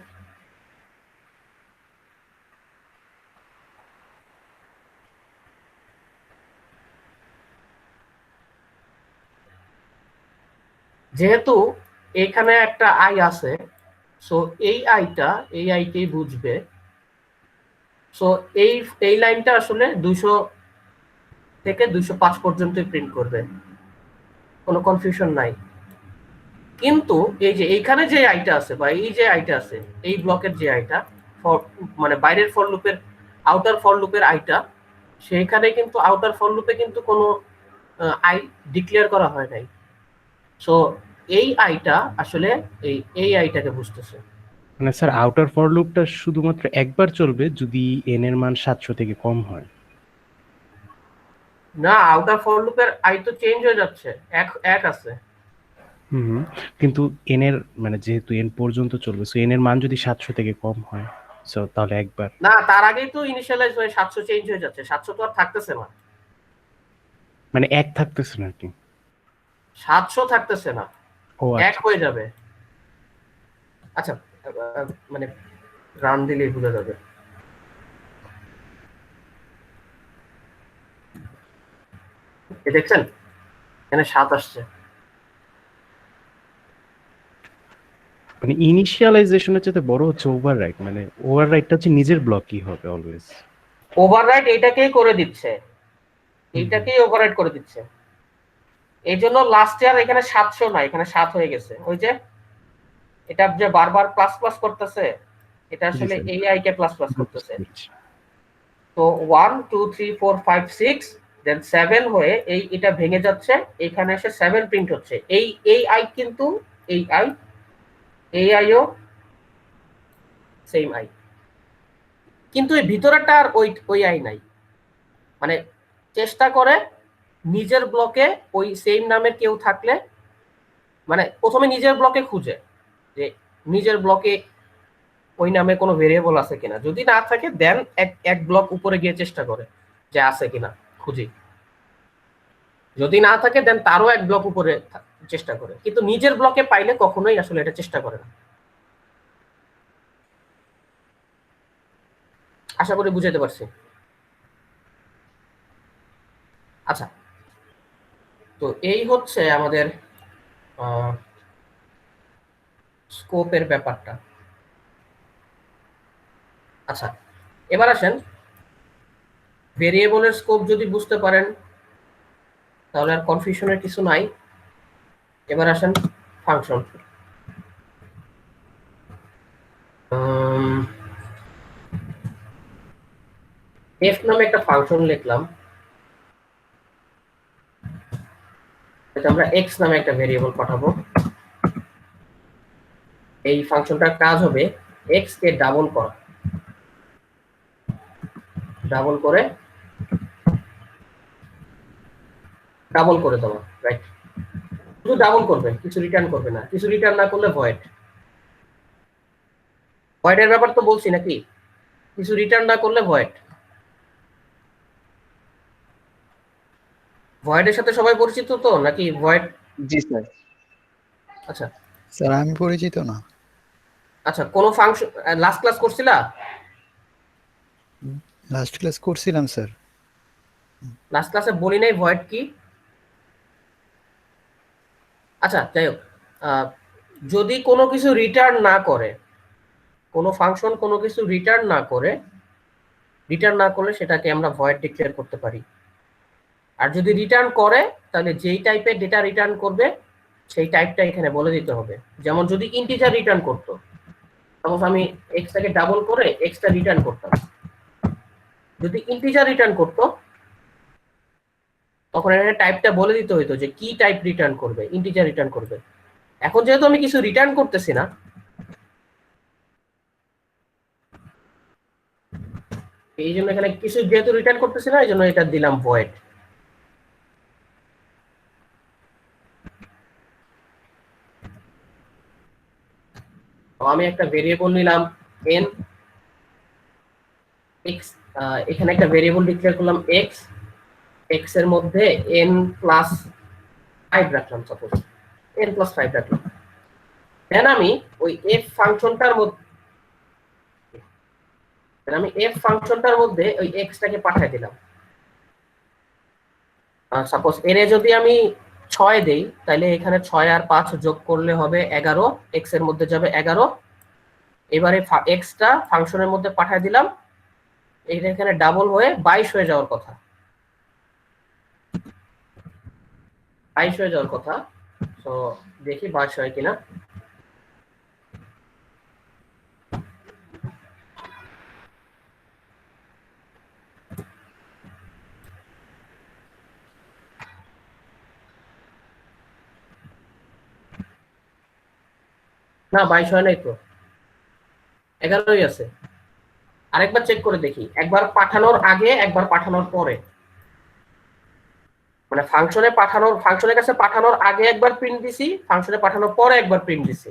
যেহেতু এখানে একটা আই আছে, সো এই আইকেই বুঝবে, সো এই লাইনটা আসলে 200 থেকে 205 পর্যন্ত প্রিন্ট করবে, কোনো কনফিউশন নাই। কিন্তু এই যে এইখানে যে আইটা আছে, বা এই যে আইটা আছে, এই ব্লকের যে আইটা, মানে বাইরের ফর লুপের, আউটার ফর লুপের আইটা, সেইখানে কিন্তু আউটার ফর লুপে কিন্তু কোনো আই ডিক্লেয়ার করা হয় নাই, সো এই আইটা আসলে এই আইটাকে বুঝতেছে। মানে স্যার আউটার ফর লুপটা শুধুমাত্র একবার চলবে যদি এন এর মান 700 থেকে কম হয়। না, আউটার ফর লুপের আই তো চেঞ্জ হয়ে যাচ্ছে, এক আছে। কিন্তু এন এর মানে যেহেতু এন পর্যন্ত চলবে, সো এন এর মান যদি 700 থেকে কম হয়, সো তাহলে একবার। না, তার আগেই তো ইনিশিয়ালাইজ হয়ে 700 চেঞ্জ হয়ে যাচ্ছে, 700 তো আর থাকতেছে না, মানে এক থাকতেছে না কি? 700 থাকতেছে না, ও এক হয়ে যাবে। আচ্ছা, মানে রান দিলেই বোঝা যাবে। দেখছেন এখানে 7 আসছে, মানে ইনিশিয়ালাইজেশনের চেয়ে বড় হচ্ছে ওভাররাইট, মানে ওভাররাইটটা হচ্ছে নিজের ব্লকই হবে অলওয়েজ। ওভাররাইট এইটাকেই করে দিচ্ছে, এইটাকেই ওভাররাইট করে দিচ্ছে। এই জন্য লাস্ট ইয়ার এখানে 700 না, এখানে 7 হয়ে গেছে। ওই যে এটা যে বারবার প্লাস প্লাস করতেছে, এটা আসলে স্যার। এই আই কে প্লাস প্লাস করতেছে। তো 1 2 3 4 5 6 দেন 7 হয়ে এটা ভেঙে যাচ্ছে, এখানে এসে 7 প্রিন্ট হচ্ছে। এই আই কিন্তু এই আইও সেম আই, কিন্তু এই ভিতরেরটা আর ওই আই নাই। মানে চেষ্টা করে নিজের ব্লকে ওই সেম নামের কেউ থাকলে, মানে প্রথমে নিজের ব্লকে খুঁজে যে নিজের ব্লকে ওই নামে কোনো ভেরিয়েবল আছে কিনা, যদি না থাকে দেন এক ব্লক উপরে গিয়ে চেষ্টা করে যে আছে কিনা খুঁজি, যদি না থাকে দেন তারও এক ব্লক উপরে চেষ্টা করে, কিন্তু নিজের ব্লকে পাইলে কখনোই আসলে এটা চেষ্টা করে না। আশা করি বুঝাতে পারছি। আচ্ছা, তো এই হচ্ছে আমাদের স্কোপের ব্যাপারটা। আচ্ছা, এবার আসেন ভেরিয়েবলের স্কোপ যদি বুঝতে পারেন তাহলে আর কনফিউশনের কিছু নাই। এবার আসেন ফাংশন। এফ নামে একটা ফাংশন লিখলাম, আমরা এক্স নামে একটা ভেরিয়েবল পাঠাবো। এই ফাংশনটার কাজ হবে এক্স কে ডাবল করা, ডাবল করে দেওয়া, রাইট? শুধু ডাবল করবে, কিছু রিটার্ন করবে না। কিছু রিটার্ন না করলে ভয়েড। ভয়েডের ব্যাপার তো বলছি নাকি, কিছু রিটার্ন না করলে ভয়েড। ভয়েডের সাথে সবাই পরিচিত তো নাকি? ভয়েড, জি স্যার। আচ্ছা স্যার আমি পরিচিত না। আচ্ছা, কোন ফাংশন লাস্ট ক্লাস করছিলা? লাস্ট ক্লাস করছিলাম স্যার। লাস্ট ক্লাসে বলি নাই ভয়েড কি? আচ্ছা যাই হোক, যদি কোনো কিছু রিটার্ন না করে, কোনো ফাংশন কোনো কিছু রিটার্ন না করলে সেটাকে আমরা ভয়েড ডিক্লেয়ার করতে পারি। আর যদি রিটার্ন করে তাহলে যেই টাইপের ডেটা রিটার্ন করবে সেই টাইপটা এখানে বলে দিতে হবে। যেমন যদি ইন্টিজার রিটার্ন করতো, সাপোজ আমি এক্সটাকে ডাবল করে এক্সটা রিটার্ন করতাম, যদি ইন্টিজার রিটার্ন করতো তখন এখানে টাইপটা বলে দিতে হইতো যে কি টাইপ রিটার্ন করবে, ইন্টিজার রিটার্ন করবে। এখন যেহেতু আমি কিছু রিটার্ন করতেছি না, এই জন্য এখানে কিছু যেহেতু রিটার্ন করতেছি না, এই জন্য এটা দিলাম ভয়েড। আমি একটা ভেরিয়েবল নিলাম n x, এখানে একটা ভেরিয়েবল ডিক্লেয়ার করলাম x, x এর মধ্যে n+5 রাখলাম, সাপোজ n+5 রাখলাম। দেন আমি ওই f ফাংশনটার মধ্যে ওই x টাকে পাঠিয়ে দিলাম। সাপোজ এর যদি আমি 6 দেই তাহলে এখানে 6 আর 5 যোগ করলে হবে 11, x এর মধ্যে যাবে 11। এবারে x টা ফাংশনের মধ্যে পাঠিয়ে দিলাম, এইটা এখানে ডাবল হয়ে 22 হয়ে যাওয়ার কথা, 22 হয়ে যাওয়ার কথা। তো দেখি 22 হয় কিনা। না 22 হয় নাই তো, 11ই আছে। আরেকবার চেক করে দেখি, একবার পাঠানোর আগে একবার পাঠানোর পরে, মানে ফাংশনের কাছে পাঠানোর আগে একবার প্রিন্ট দিছি, ফাংশনে পাঠানোর পরে একবার প্রিন্ট দিছি।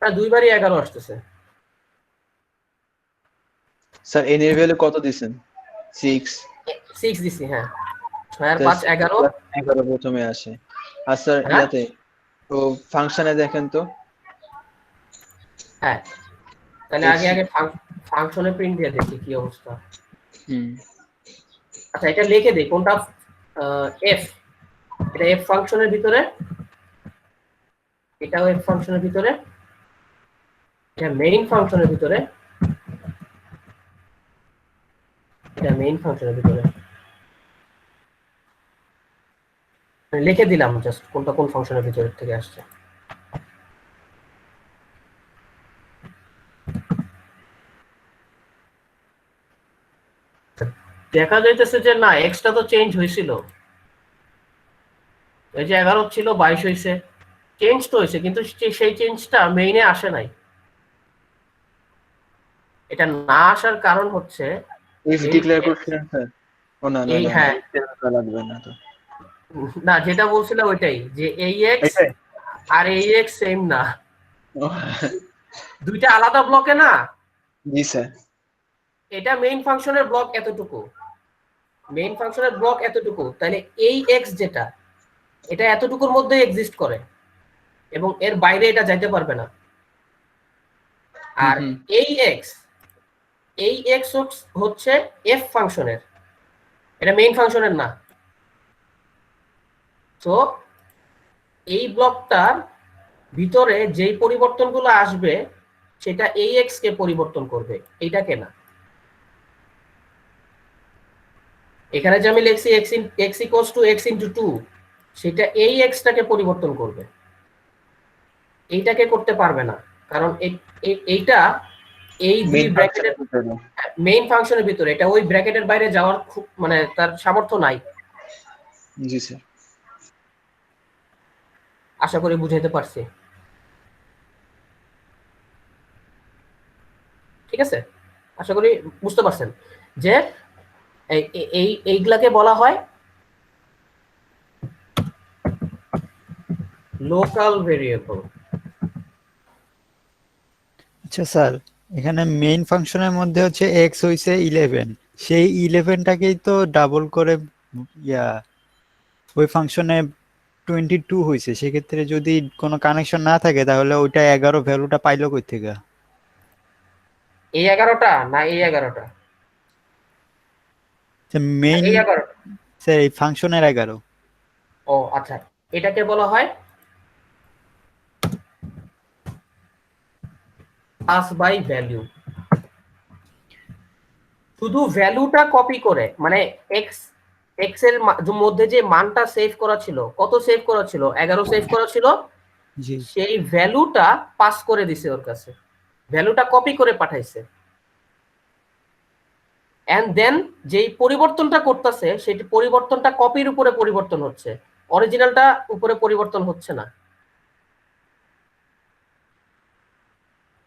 দুইবারই 11 আসতেছে। স্যার এন এর ভ্যালু কত দিবেন? 6 দিছি, হ্যাঁ। 6 আর 5 11, 11 প্রথমে আসে। আর স্যার ইয়াতে তো ফাংশনে দেখেন তো। হ্যাঁ, তাহলে আগে ফাংশনে প্রিন্ট দিয়ে দেখি কি অবস্থা। আচ্ছা, এটা লিখে দেই কোনটা এফ, এটা এফ ফাংশনের ভিতরে, এটাও এফ ফাংশনের ভিতরে, এটা মেইন ফাংশনের ভিতরে, এটা মেইন ফাংশনের ভিতরে লিখে দিলাম জাস্ট কোনটা কোন ফাংশনের ভিতর থেকে আসছে। দেখা যাইতেছে যে না এক্সটা তো চেঞ্জ হয়েছিল, এই যে 11 ছিল 22 হয়েছে, চেঞ্জ তো হয়েছে কিন্তু সেই চেঞ্জটা মেইনে আসে নাই। এটা না আসার কারণ হচ্ছে ইফ ডিক্লেয়ার করছিলেন স্যার? ও না না এই না, হ্যাঁ লাগবে না তো। না, যেটা বলছিলাম ওইটাই যে এই এক্স এটাই? আর এই এক্স সেম না, ও, দুইটা আলাদা ব্লকে না। জি স্যার। এটা মেইন ফাংশনের ব্লক এতটুকু, মেইন ফাংশনের ব্লক এতটুকু, তাহলে এই এক্স যেটা এটা এতটুকুর মধ্যে এক্সিস্ট করে এবং এর বাইরে এটা যাইতে পারবে না। আর এই এক্স হচ্ছে এফ ফাংশনের, এটা মেইন ফাংশনের না। তো এই ব্লকটার ভিতরে যেই পরিবর্তনগুলো আসবে সেটা এই এক্স কে পরিবর্তন করবে, এইটাকে না। এখানে যে আমি লিখছি x equals to x into 2, সেটা এই এক্সটাকে পরিবর্তন করবে, এইটাকে করতে পারবে না, কারণ এইটা এই দুই ব্র্যাকেটের মেইন ফাংশনের ভিতরে, এটা ওই ব্র্যাকেটের বাইরে যাওয়ার খুব মানে তার সামর্থ্য নাই। জি স্যার। আশা করি বুঝাইতে পারছি, ঠিক আছে? আশা করি বুঝতে পারছেন যে এইগুলাকে বলা হয় লোকাল ভেরিয়েবল। আচ্ছা স্যার, এখানে মেইন ফাংশনের মধ্যে হচ্ছে x হইছে 11, সেই 11টাকেই তো ডাবল করে ইয়া ওই ফাংশনে 22 হইছে। সেক্ষেত্রে যদি কোনো কানেকশন না থাকে তাহলে ওইটা 11 ভ্যালুটা পাইলো কই থেকে? এই 11টা না এই 11টা? মেইন এই 11টা। স্যার এই ফাংশনের 11। ও আচ্ছা, এটাকে বলা হয় পাস বাই ভ্যালু। শুধু ভ্যালুটা কপি করে, মানে এক্স এক্স এর মধ্যে যে মানটা সেভ করা ছিল, কত সেভ করা ছিল? 11 সেভ করা ছিল, জি সেই ভ্যালুটা পাস করে দিছে ওর কাছে, ভ্যালুটা কপি করে পাঠাইছে। এন্ড দেন যেই পরিবর্তনটা করতেছে সেটি পরিবর্তনটা কপির উপরে পরিবর্তন হচ্ছে, অরিজিনালটা উপরে পরিবর্তন হচ্ছে না।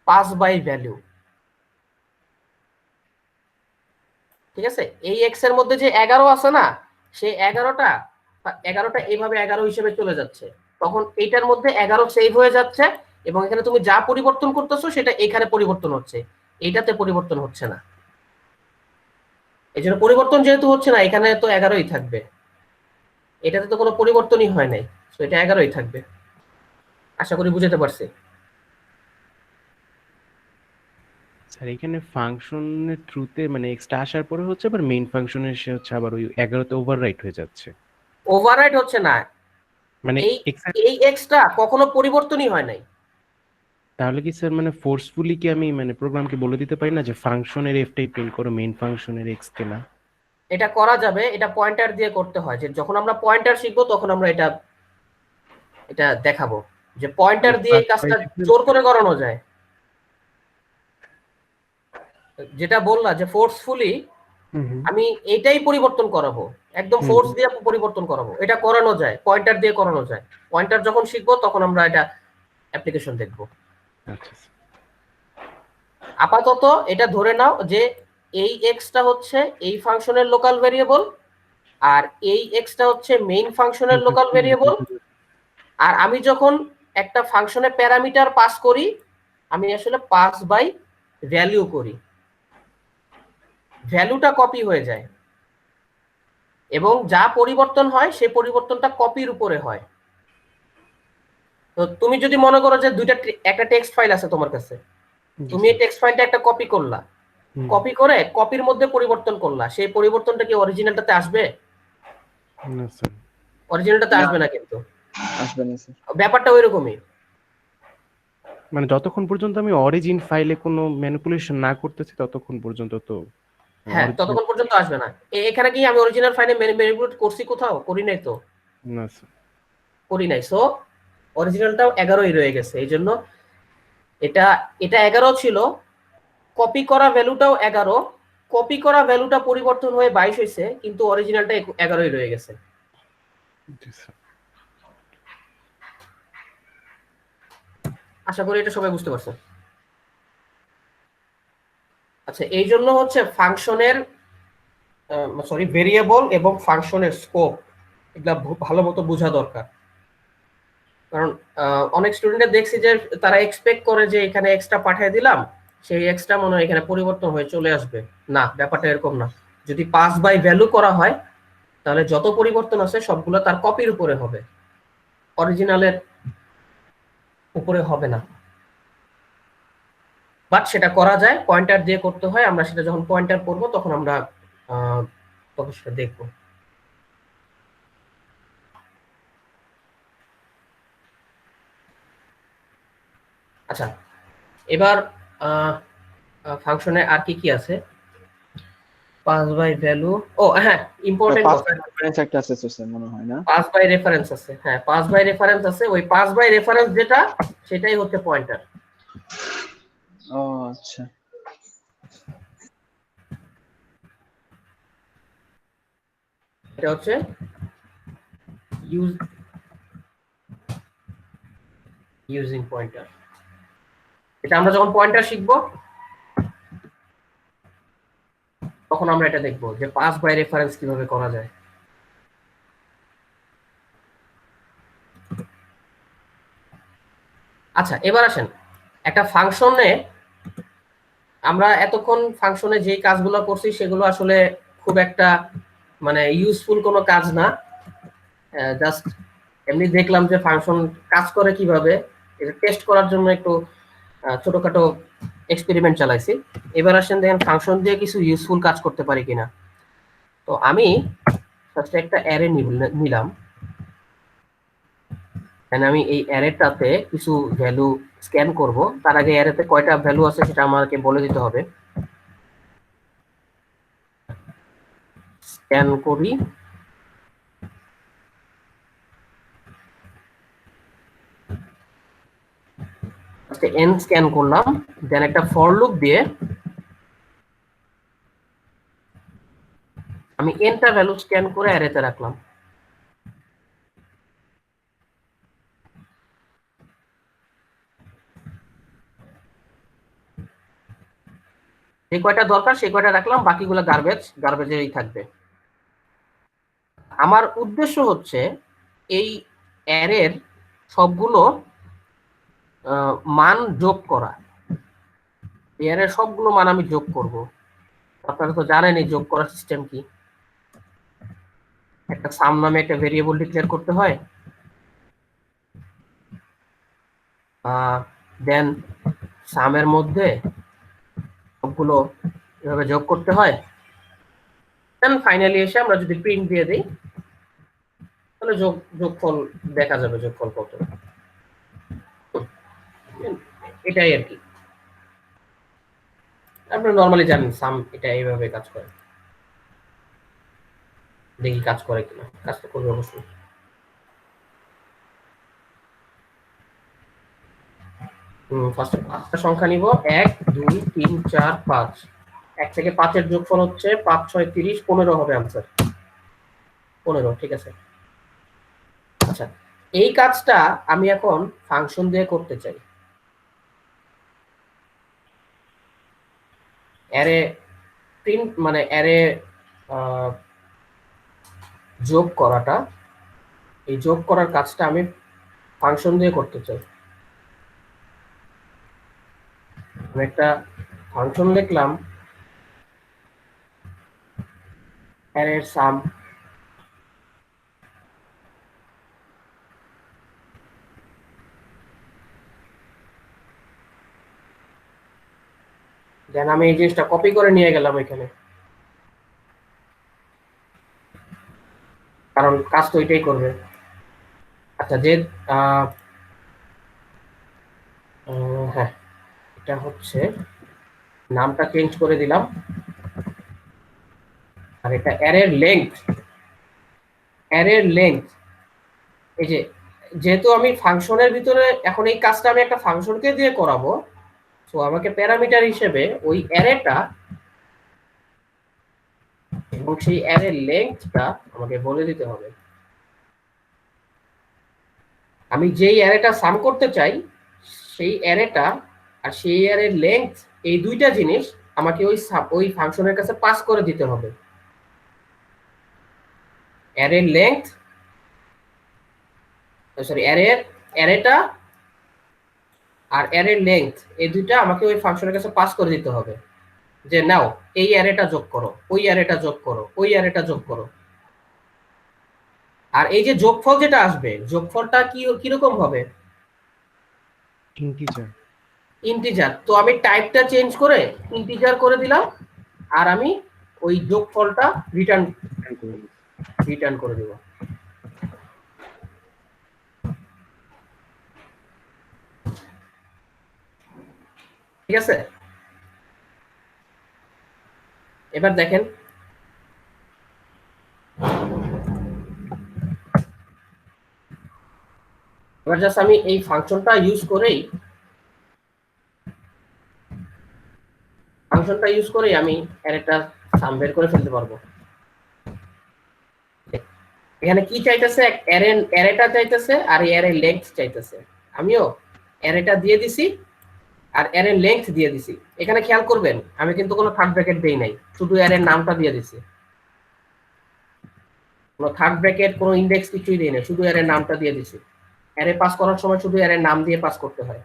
পাস বাই ভ্যালু, ঠিক আছে? এই এক্স এর মধ্যে যে 11 আছে না, সেই 11টা এইভাবে 11 হিসেবে চলে যাচ্ছে, তখন এইটার মধ্যে 11 সেভ হয়ে যাচ্ছে এবং এখানে তুমি যা পরিবর্তন করতেছো সেটা এখানে পরিবর্তন হচ্ছে, এইটাতে পরিবর্তন হচ্ছে না। এই জন্য পরিবর্তন যেহেতু হচ্ছে না, এখানে তো 11ই থাকবে, এটাতে তো কোনো পরিবর্তনই হয় নাই, তো এটা 11ই থাকবে। আশা করি বুঝাতে পারছি। স্যার এখানে ফাংশনের থ্রুতে মানে এক্সট্রা আসার পরে হচ্ছে আবার মেইন ফাংশনে এসে হচ্ছে আবার ওই 11তে ওভাররাইট হয়ে যাচ্ছে, ওভাররাইট হচ্ছে না, মানে এই এই এক্সটা কখনো পরিবর্তনই হয় নাই। তাহলে কি স্যার মানে ফোর্সফুলি কি আমি মানে প্রোগ্রামকে বলে দিতে পারি না যে ফাংশনের এফটাই প্রিন্ট করো, মেইন ফাংশনের এক্স কে না? এটা করা যাবে, এটা পয়েন্টার দিয়ে করতে হয়, যে যখন আমরা পয়েন্টার শিখবো তখন আমরা এটা এটা দেখাবো যে পয়েন্টার দিয়ে এই কাজটা জোর করে করানো যায়। যেটা বললা যে ফোর্সফুলি আমি এটাই পরিবর্তন করাবো, একদম ফোর্স দিয়ে পরিবর্তন করাবো, এটা করানো যায়, পয়েন্টার দিয়ে করানো যায়। পয়েন্টার যখন শিখবো তখন আমরা এটা অ্যাপ্লিকেশন দেখবো। আচ্ছা আপাতত এটা ধরে নাও যে এই এক্সটা হচ্ছে এই ফাংশনের লোকাল ভেরিয়েবল, আর এই এক্সটা হচ্ছে মেইন ফাংশনের লোকাল ভেরিয়েবল। আর আমি যখন একটা ফাংশনে প্যারামিটার পাস করি, আমি আসলে পাস বাই ভ্যালু করি, ভ্যালুটা কপি হয়ে যায় এবং যা পরিবর্তন হয় সেই পরিবর্তনটা কপির উপরে হয়। তো তুমি যদি মনে করো যে একটা টেক্সট ফাইল আছে তোমার কাছে, তুমি এই টেক্সট ফাইলটা একটা কপি করলা, কপি করে কপির মধ্যে পরিবর্তন করলা, সেই পরিবর্তনটা কি অরিজিনালটাতে আসবে? না স্যার, অরিজিনালটাতে আসবে না, কিন্তু আসবে না স্যার। ব্যাপারটা ওইরকমই। মানে যতক্ষণ পর্যন্ত আমি অরিজিন ফাইলে কোনো ম্যানিপুলেশন না করতেছি ততক্ষণ পর্যন্ত তো হ্যাঁ, original- ততক্ষণ পর্যন্ত আসবে না। এখানে কি আমি অরিজিনাল ফাইলে ম্যানিপুলেট করছি কোথাও? করি নাই তো, না স্যার। করি নাই। সো অরিজিনালটাও 11ই রয়ে গেছে। এই জন্য এটা এটা 11 ছিল, কপি করা ভ্যালুটাও 11, কপি করা ভ্যালুটা পরিবর্তন হয়ে 22 হয়েছে, কিন্তু অরিজিনালটা 11ই রয়ে গেছে। জি স্যার। আশা করি এটা সবাই বুঝতে পারছে। আচ্ছা, এই জন্য হচ্ছে ফাংশনের সরি ভেরিয়েবল এবং ফাংশনের স্কোপ এগুলা ভালো মতো বোঝা দরকার। কারণ অনেক স্টুডেন্টের দেখছি যে তারা এক্সপেক্ট করে যে এখানে এক্সট্রা পাঠিয়ে দিলাম, সেই এক্সট্রা মনে হয় এখানে পরিবর্তন হয়ে চলে আসবে। না, ব্যাপারটা এরকম না। যদি পাস বাই ভ্যালু করা হয় তাহলে যত পরিবর্তন আছে সবগুলো তার কপির উপরে হবে, অরিজিনালের উপরে হবে না। বাট সেটা করা যায়, পয়েন্টার দিয়ে করতে হয়। আমরা সেটা যখন পয়েন্টার করব তখন আমরা তখন সেটা দেখব। আচ্ছা, এবার ফাংশনে আর কি কি আছে? পাস বাই ভ্যালু, ও হ্যাঁ, ইম্পর্টেন্ট পাস কথা, রেফারেন্স একটা আছে স্যার মনে হয় না? পাস বাই রেফারেন্স আছে। হ্যাঁ, পাস বাই রেফারেন্স আছে। ওই পাস বাই রেফারেন্স যেটা, সেটাই হচ্ছে পয়েন্টার। ও আচ্ছা। এটা হচ্ছে ইউজিং পয়েন্টার। এটা আমরা যখন পয়েন্টার শিখবো তখন আমরা এটা দেখবো যে পাস বাই রেফারেন্স কিভাবে করা যায়। আচ্ছা, এবার আসেন একটা ফাংশনে, আমরা এতক্ষণ ফাংশনে যে কাজগুলো করছি সেগুলো আসলে খুব একটা মানে ইউজফুল কোনো কাজ না। জাস্ট এমনি দেখলাম যে ফাংশন কাজ করে কিভাবে, এটা টেস্ট করার জন্য একটু ছোটখাটো এক্সপেরিমেন্ট চালাইছি। এবার আসেন দেখেন ফাংশন দিয়ে কিছু ইউজফুল কাজ করতে পারি কিনা। তো আমি ফার্স্টে একটা অ্যারে নিলাম। আমি এই অ্যারেটাতে কিছু ভ্যালু স্ক্যান করব। তার আগে অ্যারেতে কয়টা ভ্যালু আছে সেটা আমাকে বলে দিতে হবে। স্ক্যান করি, n স্ক্যান করলাম, দেন একটা ফর লুপ দিয়ে আমি nটা ভ্যালু স্ক্যান করে অ্যারেতে রাখলাম। যে কয়টা দরকার সেই কয়টা রাখলাম, বাকিগুলো গার্বেজেই থাকবে। আমার উদ্দেশ্য হচ্ছে এই অ্যারের সবগুলো মান যোগ করা। এই অ্যারের সবগুলো মান আমি যোগ করব। আপনারা তো জানেন এই যোগ করার সিস্টেম কি। একটা সাম নামে একটা ভেরিয়েবল ডিক্লেয়ার করতে হয়, দেন সামের মধ্যে সবগুলো এভাবে যোগ করতে হয়। দেন ফাইনালি এসে আমরা যদি প্রিন্ট দিয়ে দিই তাহলে যোগফল দেখা যাবে, যোগফল কত। এটাই আর কি। আপনারা নরমালি জানেন সাম এটা এইভাবে কাজ করে। দেখি কাজ করে কিনা, কাজ তো করবে অবশ্যই। ফার্স্টে 5টা সংখ্যা নিব, 1 2 3 4 5। 1 থেকে 5-এর যোগফল হচ্ছে 5 6 30, 15 হবে आंसर। 15, ঠিক আছে। আচ্ছা, এই কাজটা আমি এখন ফাংশন দিয়ে করতে চাই। অ্যারে প্রিন্ট মানে অ্যারে যোগ করাটা, এই যোগ করার কাজটা আমি ফাংশন দিয়ে করতে চাই। আমি একটা ফাংশন লিখলাম, অ্যারের সাম, দেন আমি এই জিনিসটা কপি করে নিয়ে গেলাম এখানে, কারণ কাজ তো এটাই করবে। আচ্ছা, যে হ্যাঁ, এটা হচ্ছে, নামটা চেঞ্জ করে দিলাম। আর এটা অ্যারের লেংথ। অ্যারের লেংথ, এই যে, যেহেতু আমি ফাংশনের ভিতরে এখন এই কাজটা আমি একটা ফাংশনকে দিয়ে করাবো, তো আমাকে প্যারামিটার হিসেবে ওই অ্যারেটা এবং সেই অ্যারের লেংথটা আমাকে বলে দিতে হবে। আমি যেই অ্যারেটা সাম করতে চাই সেই অ্যারেটা আর সেই অ্যারের লেংথ, এই দুইটা জিনিস আমাকে ওই ফাংশনের কাছে পাস করে দিতে হবে। অ্যারের লেংথ, সরি, অ্যারেটা আর অ্যারের লেংথ, এই দুইটা আমাকে ওই ফাংশনের কাছে পাস করে দিতে হবে, যে নাও এই অ্যারেটা যোগ করো, ওই অ্যারেটা যোগ করো, ওই অ্যারেটা যোগ করো। আর এই যে যোগফল যেটা আসবে, যোগফলটা কিরকম হবে? ইন্টিজার। ইন্টিজার। তো আমি টাইপটা চেঞ্জ করে ইন্টিজার করে দিলাম, আর আমি ওই যোগফলটা রিটার্ন করে দেব। ঠিক আছে, এবার দেখেন, এবার জাস্ট আমি এই ফাংশনটা ইউজ করেই আমি অ্যারেটা সাম বের করে ফেলতে পারবো। এখানে কি চাইতেছে? অ্যারেটা চাইতেছে আর অ্যারে লেংথ চাইতেছে। আমিও অ্যারেটা দিয়ে দিছি আর অ্যারে লেংথ দিয়ে দিছি। এখানে খেয়াল করবেন আমি কিন্তু কোনো থার্ড ব্র্যাকেট দেই নাই, শুধু অ্যারের নামটা দিয়ে দিছি। কোনো থার্ড ব্র্যাকেট, কোনো ইন্ডেক্স কিছুই দেই নাই, শুধু অ্যারের নামটা দিয়ে দিছি। অ্যারে পাস করার সময় শুধু অ্যারের নাম দিয়ে পাস করতে হয়।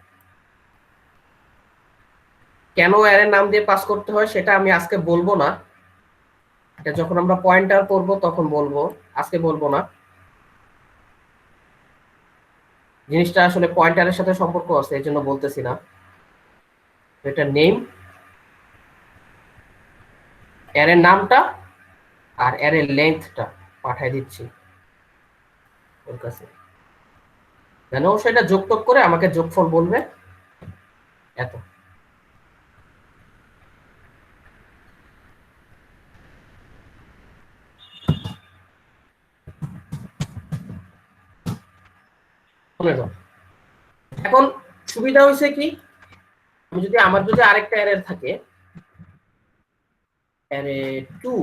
কেন অ্যারের নাম দিয়ে পাস করতে হয় সেটা আমি আজকে বলবো না, এটা যখন আমরা পয়েন্টার করব তখন বলবো, আজকে বলবো না। জিনিসটা আসলে পয়েন্টারের সাথে সম্পর্ক আছে, এই জন্য বলতেছি না। এটা নেম, অ্যারের নামটা আর অ্যারের লেন্থটা পাঠিয়ে দিচ্ছি ওর কাছে, যেন ও সেটা যোগ টোগ করে আমাকে যোগফল বলবে। এত। এখন সুবিধা হয়েছে কি, আমি যদি আমার যদি আরেকটা অ্যারে থাকে, অ্যারে 2,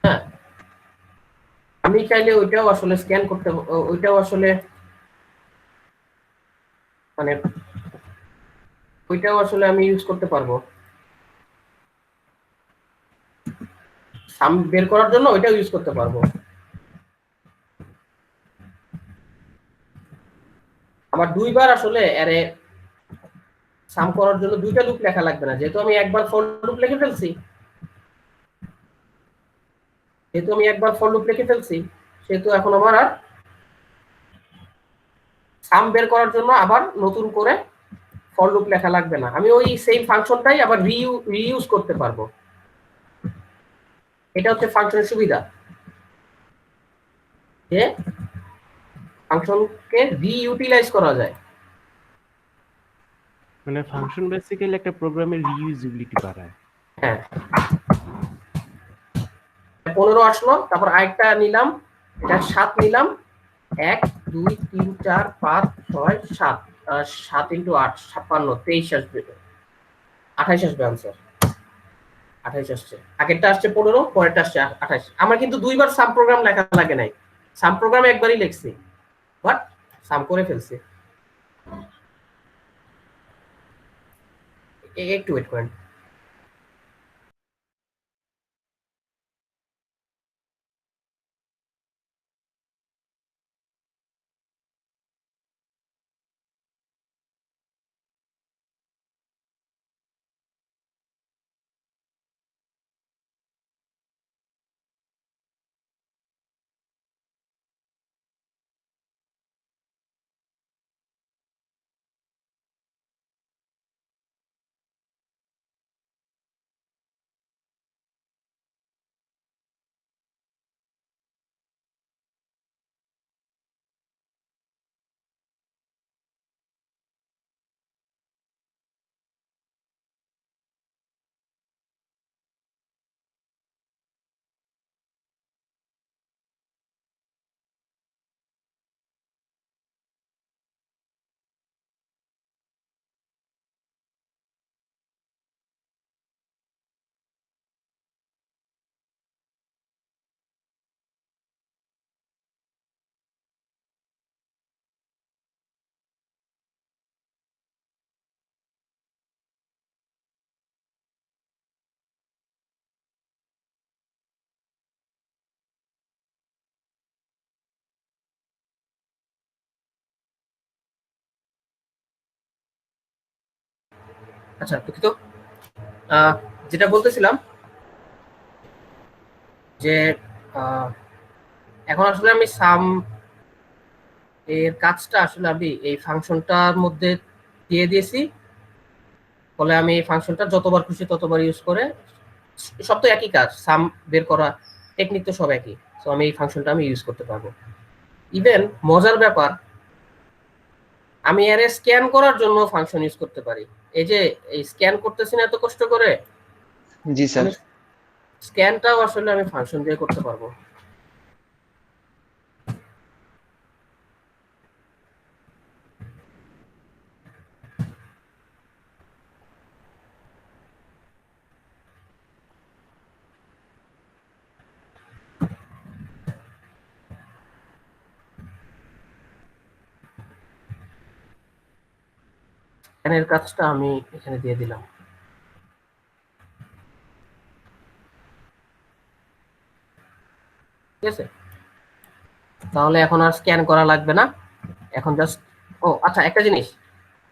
হ্যাঁ, আমি চাইলে ওইটাও আসলে স্ক্যান করতে, ওইটাও আসলে মানে ওইটাও আসলে আমি ইউজ করতে পারবো সাম বের করার জন্য, ওইটাও ইউজ করতে পারবো। আমার দুইবার আসলে অ্যারে সাম করার জন্য দুইটা লুপ লেখা লাগবে না, যেহেতু আমি একবার ফর লুপ লিখে ফেলছি, সেহেতু এখন আমার আর সাম বের করার জন্য আবার নতুন করে ফর লুপ লেখা লাগবে না। আমি ওই সেম ফাংশনটাই আবার রিইউজ করতে পারবো। এটা হচ্ছে ফাংশনের সুবিধা, যে ফাংশনকে রিইউটিলাইজ করা যায়। মানে ফাংশন বেসিক্যালি একটা প্রোগ্রামের রিইউজেবিলিটি বাড়ায়। হ্যাঁ, 15 আসলো, তারপর আরেকটা নিলাম, এটা 7 নিলাম, 1 2 3 4 5 6 7, 7 × 8 56, 23 আসবে, 28 আসবে আনসার। 28 আসছে, আগেরটা আসছে 15, পরেরটা আসছে 28। আমার কিন্তু দুইবার সাম প্রোগ্রাম লেখা লাগে নাই, সাম প্রোগ্রাম একবারই লিখছি, বাট সাম করে ফেলছি। একটু ওয়েট করেন। আচ্ছা দুঃখিত, যেটা বলতেছিলাম যে এখন আসলে আমি সাম এর কাজটা আসলে আমি এই ফাংশনটার মধ্যে দিয়ে দিয়েছি, ফলে আমি এই ফাংশনটা যতবার খুশি ততবার ইউজ করে, সব তো একই কাজ, সাম বের করা টেকনিক তো সব একই, তো আমি এই ফাংশনটা আমি ইউজ করতে পারবো। ইভেন মজার ব্যাপার, আমি অ্যারে স্ক্যান করার জন্য ফাংশন ইউজ করতে পারি। এই যে এই স্ক্যান করতেছি না এত কষ্ট করে, জি স্যার। আমি স্ক্যানটাও আসলে আমি ফাংশন দিয়ে করতে পারবো। স্ক্যানের কাজটা আমি এখানে দিয়ে দিলাম। ঠিক আছে, তাহলে এখন আর স্ক্যান করা লাগবে না, এখন জাস্ট ও আচ্ছা একটা জিনিস,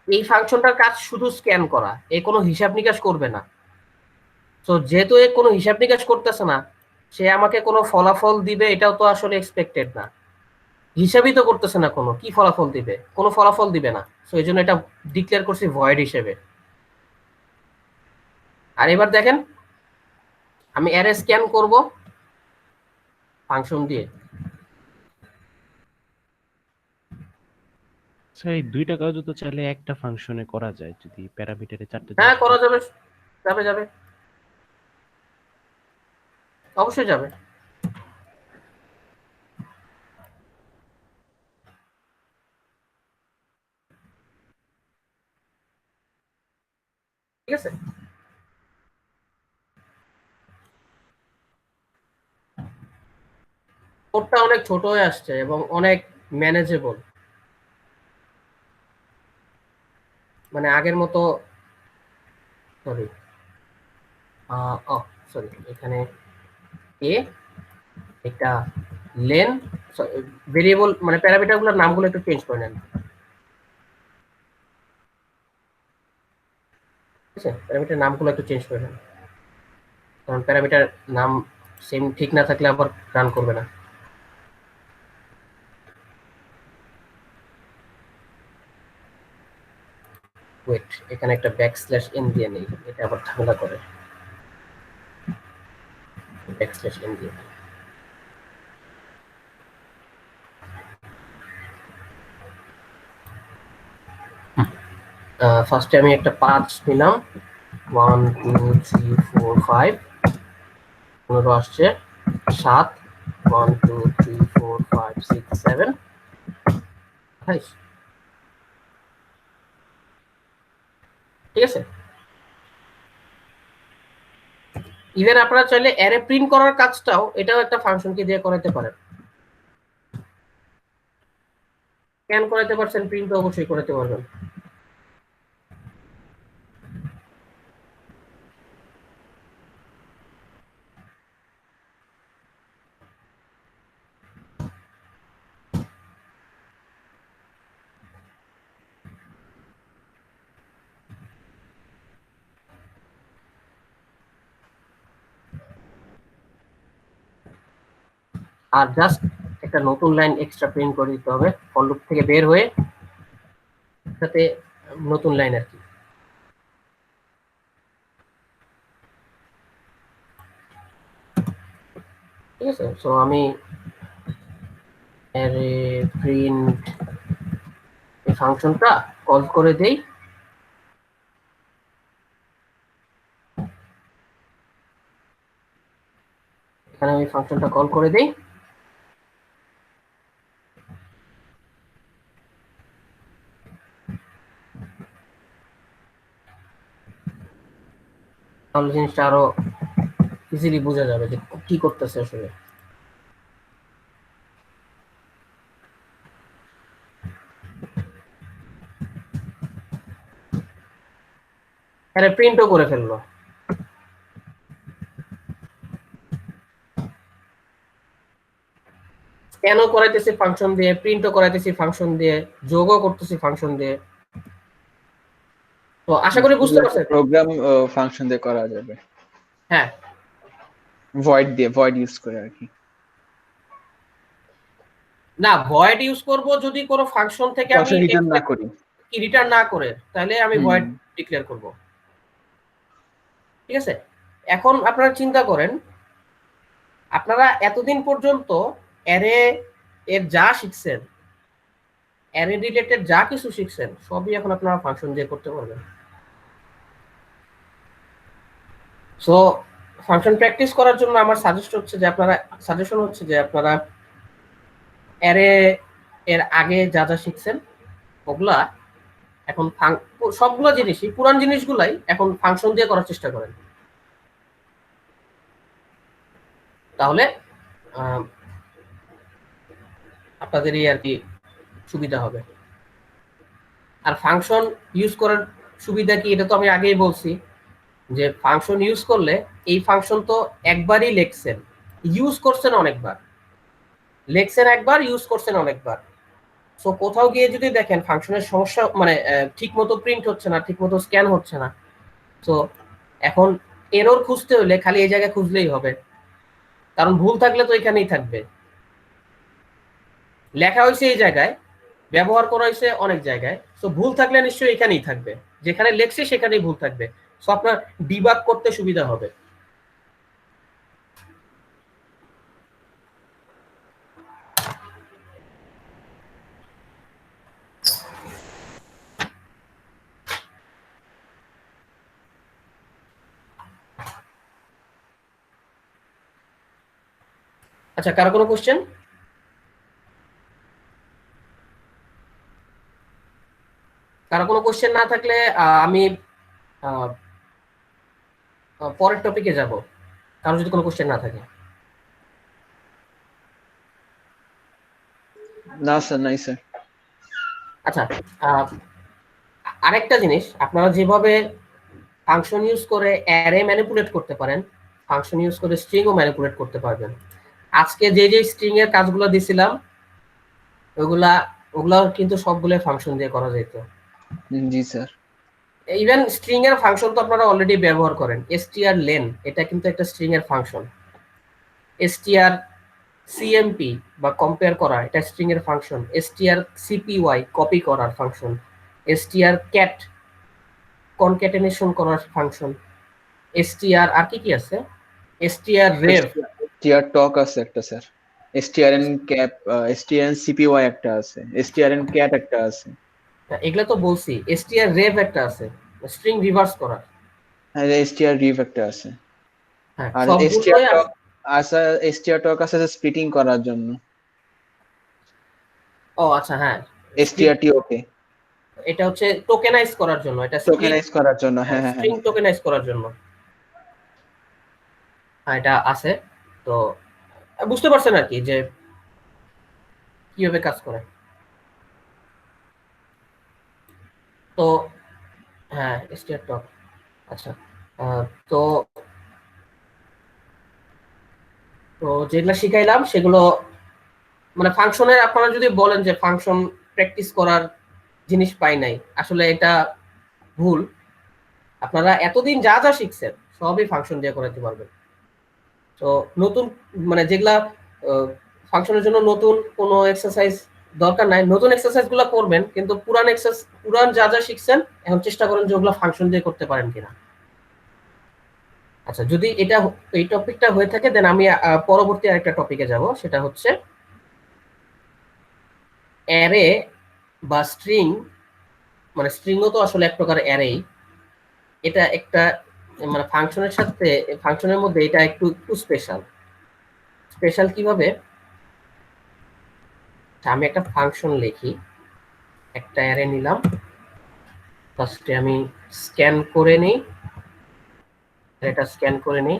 এই ফাংশনটার কাজ শুধু স্ক্যান করা, এ কোনো হিসাব নিকাশ করবে না। তো যেহেতু এ কোনো হিসাব নিকাশ করতেছে না, সে আমাকে কোনো ফলাফল দিবে এটাও তো আসলে এক্সপেক্টেড না। হিসাবই তো করতেছে না, কোনো কি ফলাফল দিবে, কোনো ফলাফল দিবে না, তো এই জন্য এটা ডিক্লেয়ার করছি ভয়েড হিসেবে। আর এবার দেখেন আমি অ্যারে স্ক্যান করব ফাংশন দিয়ে। স্যার এই দুইটা কাজও তো চাইলে একটা ফাংশনে করা যায় যদি প্যারামিটারে চারটে হ্যাঁ চারটে করা যাবে, যাবে যাবে, অবশ্যই যাবে। ঠিক আছে, কোডটা অনেক ছোট হয়ে আসছে এবং অনেক ম্যানেজেবল, মানে আগের মতো, সরি সরি এখানে এ একটা লেন ভেরিয়েবল, মানে প্যারামিটারগুলোর নামগুলো একটু চেঞ্জ করে নেন। ঠিক আছে, প্যারামিটার নামগুলো একটু চেঞ্জ করে নেন, কারণ প্যারামিটার নাম সেম ঠিক না থাকলে আবার রান করবে না। ওয়েট, এখানে একটা ব্যাকস্ল্যাশ এন দিয়ে নেই, এটা আবার ঝামেলা করে। ব্যাকস্ল্যাশ এন দিয়ে ফার্স্টে আমি একটা 5 নিলাম, 1 2 3 4 5, 15 আসছে, 7 1 2 3 4 5 6 7 28। ঠিক আছে, ইভেন আপনারা চাইলে অ্যারে প্রিন্ট করার কাজটাও এটাও একটা ফাংশনকে দিয়ে করাতে পারেন। স্ক্যান করাতে পারছেন, প্রিন্ট অবশ্যই করাতে পারবেন। আর জাস্ট একটা নতুন লাইন এক্সট্রা প্রিন্ট করে দিতে হবে ফর লুপ থেকে বের হয়ে, সাথে নতুন লাইন আর কি। ঠিক আছে, সো আমি অ্যারে প্রিন্ট এই ফাংশনটা কল করে দেই। এখানে আমি ফাংশনটা কল করে দেই, তাহলে জিনিসটা আরো ইজিলি বোঝা যাবে যে কি করতেছে আসলে। আরে প্রিন্টও করে ফেললো। স্ক্যানও করাইতেছি ফাংশন দিয়ে, প্রিন্টও করাইতেছি ফাংশন দিয়ে, যোগও করতেছি ফাংশন দিয়ে। তো আশা করি বুঝতে পারছেন। প্রোগ্রাম ফাংশন দিয়ে করা যাবে, হ্যাঁ, ভয়েড ইউজ করে আর কি। না ভয়েড ইউজ করব যদি কোনো ফাংশন থেকে আমি ফাংশন রিটার্ন না করি। কি রিটার্ন না করে, তাহলে আমি হুম। ভয়েড ডিক্লেয়ার করব। ঠিক আছে, এখন আপনারা চিন্তা করেন, আপনারা এতদিন পর্যন্ত অ্যারে এর যা শিখছেন, অ্যারে রিলেটেড যা কিছু শিখছেন, সবই এখন আপনারা ফাংশন দিয়ে করতে পারবেন। সো ফাংশন প্র্যাকটিস করার জন্য আমার সাজেশন হচ্ছে যে আপনারা অ্যারে এর আগে যা যা শিখছেন ওগুলা এখন সবগুলো জিনিসই, পুরান জিনিসগুলাই এখন ফাংশন দিয়ে করার চেষ্টা করেন। তাহলে আপনাদেরই আর কি সুবিধা হবে। আর ফাংশন ইউজ করার সুবিধা কি, এটা তো আমি আগেই বলছি যে ফাংশন ইউজ করলে, এই ফাংশন তো একবারই লেখছেন, ইউজ করছেন অনেকবার, লেখছেন একবার, ইউজ করছেন অনেকবার। সো কোথাও গিয়ে যদি দেখেন ফাংশনের সমস্যা, মানে ঠিক মতো প্রিন্ট হচ্ছে না, ঠিক মতো স্ক্যান হচ্ছে না, তো এখন এরর খুঁজতে হলে খালি এই জায়গায় খুঁজলেই হবে, কারণ ভুল থাকলে তো এখানেই থাকবে। লেখা হয়েছে এই জায়গায়, ব্যবহার করা হয়েছে অনেক জায়গায়, তো ভুল থাকলে নিশ্চয়ই এখানেই থাকবে, যেখানে লেখছে সেখানেই ভুল থাকবে। সো আপনার ডিবাগ করতে সুবিধা হবে। আচ্ছা, কারো কোনো কোশ্চেন? কারো কোনো কোশ্চেন না থাকলে আমি পরের টপিকে যাব, কারো যদি কোনো কোশ্চেন না থাকে। না স্যার, নাই স্যার। আচ্ছা, আরেকটা জিনিস, আপনারা যেভাবে ফাংশন ইউজ করে অ্যারে ম্যানিপুলেট করতে পারেন, ফাংশন ইউজ করে স্ট্রিংও ম্যানিপুলেট করতে পারবেন। আজকে যে যে স্ট্রিং এর কাজগুলো দিছিলাম, ওগুলা কিন্তু সবগুলো ফাংশন দিয়ে করা যেত। জি স্যার। ইভেন স্ট্রিং এর ফাংশন তো আপনারা অলরেডি ব্যবহার করেন, strlen, এটা কিন্তু একটা স্ট্রিং এর ফাংশন। strcmp বা কম্পেয়ার করা, এটা স্ট্রিং এর ফাংশন। strcpy কপি করার ফাংশন। strcat কনক্যাটেনেশন করার ফাংশন। str আর কি কি আছে, strrev, str টক আছে একটা sir, strn cap, strn cpy একটা আছে, strn cat একটা আছে। এগুলা তো বলছি। strrev একটা আছে, স্ট্রিং রিভার্স করা। হ্যাঁ, str rev একটা আছে। হ্যাঁ, আর str সবগুলোই টক আছে, str টক আছে স্প্লিটিং করার জন্য। ও আচ্ছা, হ্যাঁ, strtok এটা হচ্ছে টোকেনাইজ করার জন্য, এটা টোকেনাইজ করার জন্য। হ্যাঁ হ্যাঁ স্ট্রিং হ্যাঁ। টোকেনাইজ করার জন্য। হ্যাঁ, এটা আছে। তো বুঝতে পারছেন আর কি যে কিভাবে কাজ করে। তো হ্যাঁ, স্টেট টক। আচ্ছা, তো তো যেগুলো শিখাইলাম সেগুলো, মানে ফাংশনের আপনারা যদি বলেন যে ফাংশন প্র্যাকটিস করার জিনিস পাই নাই, আসলে এটা ভুল। আপনারা এতদিন যা যা শিখছেন সবই ফাংশন দিয়ে করাতে পারবেন। তো নতুন, মানে যেগুলা ফাংশনের জন্য নতুন কোনো এক্সারসাইজ দরকার নাই, নতুন এক্সারসাইজ গুলো করবেন, কিন্তু পুরান যা যা শিখছেন এখন চেষ্টা করেন যে ওগুলো ফাংশন দিয়ে করতে পারেন কিনা। আচ্ছা, যদি এই টপিকটা হয়ে থাকে, দেন আমি পরবর্তী আরেকটা টপিকে যাব, সেটা হচ্ছে অ্যারে বা স্ট্রিং। মানে স্ট্রিংও তো আসলে এক প্রকার অ্যারেই। এটা একটা, মানে ফাংশনের সাথে, ফাংশনের মধ্যে এটা একটু স্পেশাল কিভাবে, আমি একটা ফাংশন লিখি, একটা অ্যারে নিলাম, ফার্স্টে আমি স্ক্যান করে নিই, এটা স্ক্যান করে নিই,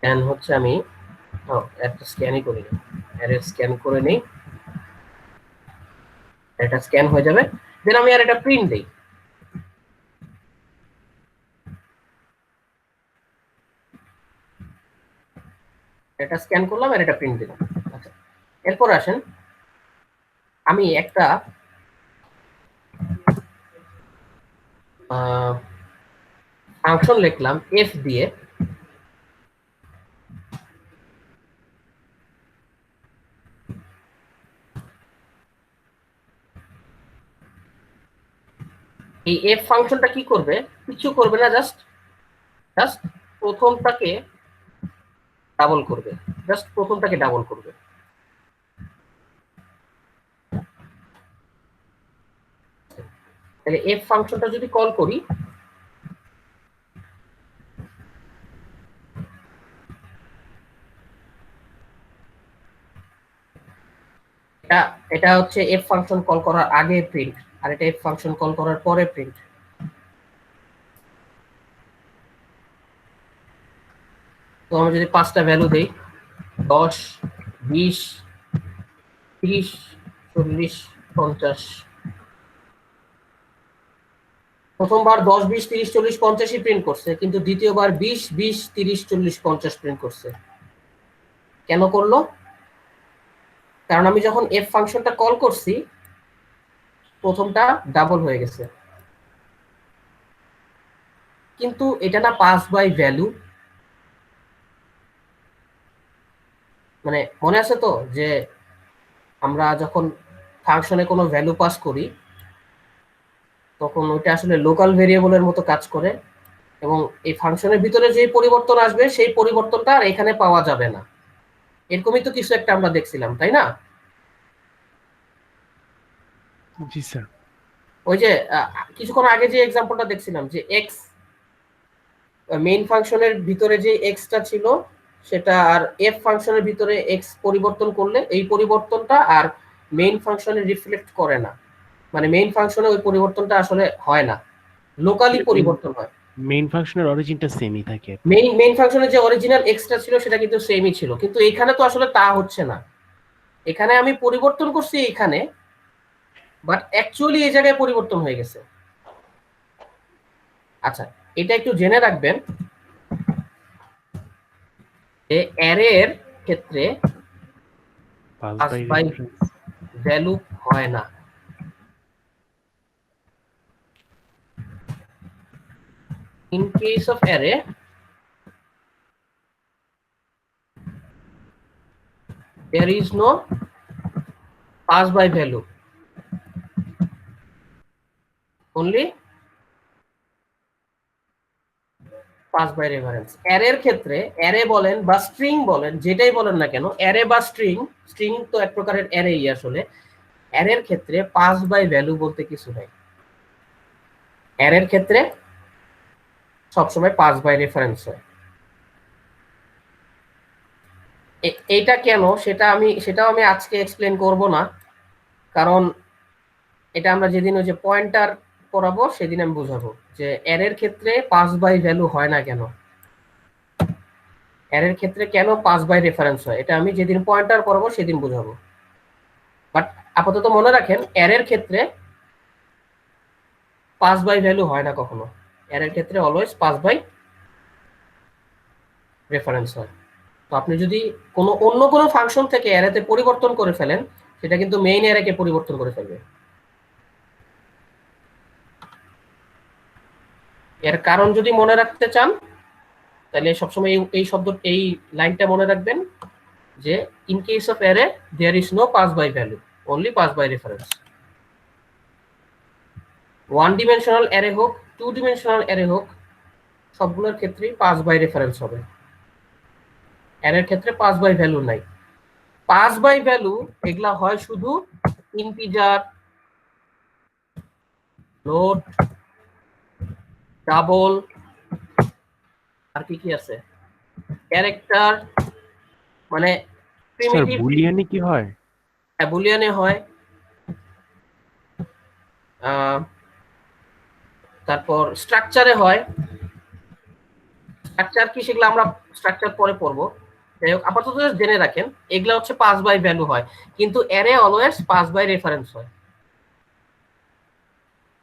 দেন হচ্ছে আমি একটা স্ক্যানই করি, অ্যারে স্ক্যান করে নিই, এটা স্ক্যান হয়ে যাবে, দেন আমি আর এটা প্রিন্ট দিই। এটা স্ক্যান করলাম আর এটা প্রিন্ট দিলাম। আচ্ছা, এরপর আসেন, আমি একটা ফাংশন লিখলাম f দিয়ে, এই f ফাংশনটা কি করবে? কিছু করবে না, জাস্ট প্রথমটাকে ডাবল করবে, ডাবল করবে। তাহলে f ফাংশনটা যদি কল করি, এটা হচ্ছে f ফাংশন কল করার আগে প্রিন্ট, আর এটা f ফাংশন কল করার পরে প্রিন্ট। তো আমি যদি 5টা ভ্যালু দেই, 10, 20, 30, 40, 50, প্রথমবার 10, 20, 30, 40, 50ই প্রিন্ট করছে, কিন্তু দ্বিতীয়বার 20, 20, 30, 40, 50 প্রিন্ট করছে। কেন করলো? কারণ আমি যখন f ফাংশনটা কল করছি, প্রথমটা ডাবল হয়ে গেছে। কিন্তু এটা না পাস বাই ভ্যালু, মানে মনে আছে তো যে আমরা যখন ফাংশনে কোনো ভ্যালু পাস করি তখন ওইটা আসলে লোকাল ভেরিয়েবলের মতো কাজ করে, এবং এই ফাংশনের ভিতরে যে পরিবর্তন আসবে সেই পরিবর্তনটা আর এখানে পাওয়া যাবে না। এরকমই তো কিছু একটা আমরা দেখছিলাম, তাই না? জি স্যার। ওই যে কিছুক্ষণ আগে যে এক্সাম্পলটা দেখছিলাম যে এক্স মেইন ফাংশনের ভিতরে যে এক্সটা ছিল সেটা আর এফ ফাংশনের ভিতরে এক্স পরিবর্তন করলে এই পরিবর্তনটা আর মেইন ফাংশনে রিফ্লেক্ট করে না, মানে মেইন ফাংশনে ওই পরিবর্তনটা আসলে হয় না, লোকালি পরিবর্তন হয়। মেইন ফাংশনের অরিজিনটা সেমই থাকে। মেইন ফাংশনের যে অরিজিনাল এক্সটা ছিল সেটা কিন্তু সেমই ছিল, কিন্তু এখানে তো আসলে তা হচ্ছে না। এখানে আমি পরিবর্তন করছি এখানে, বাট অ্যাকচুয়ালি এই জায়গায় পরিবর্তন হয়ে গেছে। আচ্ছা, এটা একটু জেনে রাখবেন যে অ্যারের ক্ষেত্রে পাস পাস বাই ভ্যালু হয় না। In case of array, there is no pass by value, only pass by reference. অ্যারের ক্ষেত্রে অ্যারে বলেন বা স্ট্রিং বলেন, যেটাই বলেন না কেন, অ্যারে বা স্ট্রিং তো এক প্রকারের অ্যারেই আসলে। অ্যারের ক্ষেত্রে পাস বাই ভ্যালু বলতে কিছু নাই। অ্যারের ক্ষেত্রে সবসময় পাস বাই রেফারেন্স হয়। এইটা কেন সেটাও আমি আজকে এক্সপ্লেন করব না, কারণ এটা আমরা যেদিন ওই যে পয়েন্টার পড়াবো সেদিন আমি বুঝাবো যে অ্যারের ক্ষেত্রে পাস বাই ভ্যালু হয় না কেন, অ্যারের ক্ষেত্রে কেন পাস বাই রেফারেন্স হয়, এটা আমি যেদিন পয়েন্টার পড়াবো সেদিন বুঝাবো। বাট আপাতত মনে রাখেন অ্যারের ক্ষেত্রে পাস বাই ভ্যালু হয় না কখনো, অ্যারের ক্ষেত্রে অলওয়েজ পাস বাই রেফারেন্স হয়। তো আপনি যদি অন্য কোনো ফাংশন থেকে অ্যারেতে পরিবর্তন করে ফেলেন, সেটা কিন্তু মেইন অ্যারেকে পরিবর্তন করে ফেলবে। এর কারণ যদি মনে রাখতে চান তাহলে সবসময় এই লাইনটা মনে রাখবেন যে in case of array there is no pass by value, only pass by reference. 1 dimensional array হোক, 2 ডিমেনশনাল অ্যারে হোক, সবগুলোর ক্ষেত্রেই পাস বাই রেফারেন্স হবে। অ্যারের ক্ষেত্রে পাস বাই ভ্যালু নাই। পাস বাই ভ্যালু এগুলা হয় শুধু ইন্টিজার, ফ্লোট, ডাবল, আর কি আছে, ক্যারেক্টার, মানে প্রিমিটিভ। বুলিয়ানে কি হয়? হ্যাঁ, বুলিয়ানে হয়। তারপর স্ট্রাকচারে হয়। স্ট্রাকচার কি সেগুলো আমরা স্ট্রাকচার পরে পড়বো। যাই হোক, আপাতত জেনে রাখেন এগুলা হচ্ছে পাস বাই ভ্যালু হয়, কিন্তু array always pass by reference হয়।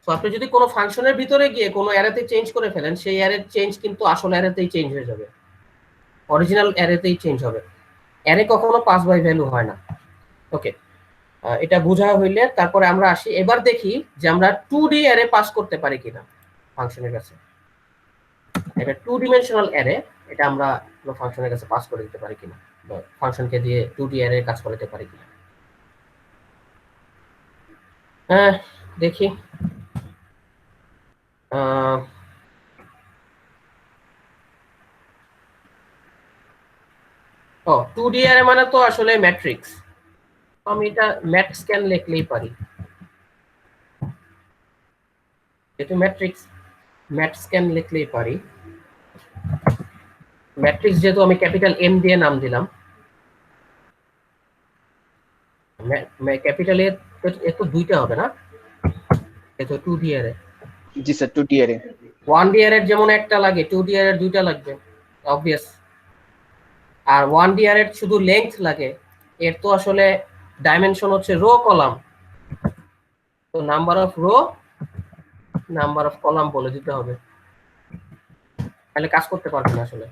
তো আপনি যদি কোনো ফাংশনের ভিতরে গিয়ে কোনো অ্যারেতে চেঞ্জ করে ফেলেন, সেই অ্যারের চেঞ্জ কিন্তু আসল অ্যারেতেই চেঞ্জ হয়ে যাবে, অরিজিনাল অ্যারেতেই চেঞ্জ হবে। অ্যারে কখনো পাস বাই ভ্যালু হয় না। ওকে, এটা বোঝা হইলে তারপরে আমরা আসি, এবার দেখি যে আমরা 2D অ্যারে পাস করতে পারি কিনা ফাংশনের কাছে। এটা 2 ডিমেনশনাল অ্যারে, এটা আমরা কোনো ফাংশনের কাছে পাস করে দিতে পারি কিনা, বা ফাংশনকে দিয়ে 2D অ্যারে কাজ করাতে পারি কিনা। হ্যাঁ, দেখি। ও 2D অ্যারে মানে তো আসলে ম্যাট্রিক্স, আমি এটা ম্যাট স্ক্যান লিখলেই পারি, যেহেতু ম্যাট্রিক্স ম্যাট স্ক্যান লিখলেই পারি। ম্যাট্রিক্স যেহেতু আমি ক্যাপিটাল এম দিয়ে নাম দিলাম, ক্যাপিটাল এ তো দুইটা হবে না, যেহেতু 2D অ্যারে। জি স্যার, 2D অ্যারে। 1D অ্যারের যেমন একটা লাগে, 2D অ্যারের দুইটা লাগবে, অবভিয়াস। আর 1D অ্যারের শুধু লেংথ লাগে, এর তো আসলে ডাইমেনশন হচ্ছে রো কলাম, তো number of rho number of column বলে দিতে হবে, তাহলে কাজ করতে পারবে না আসলে।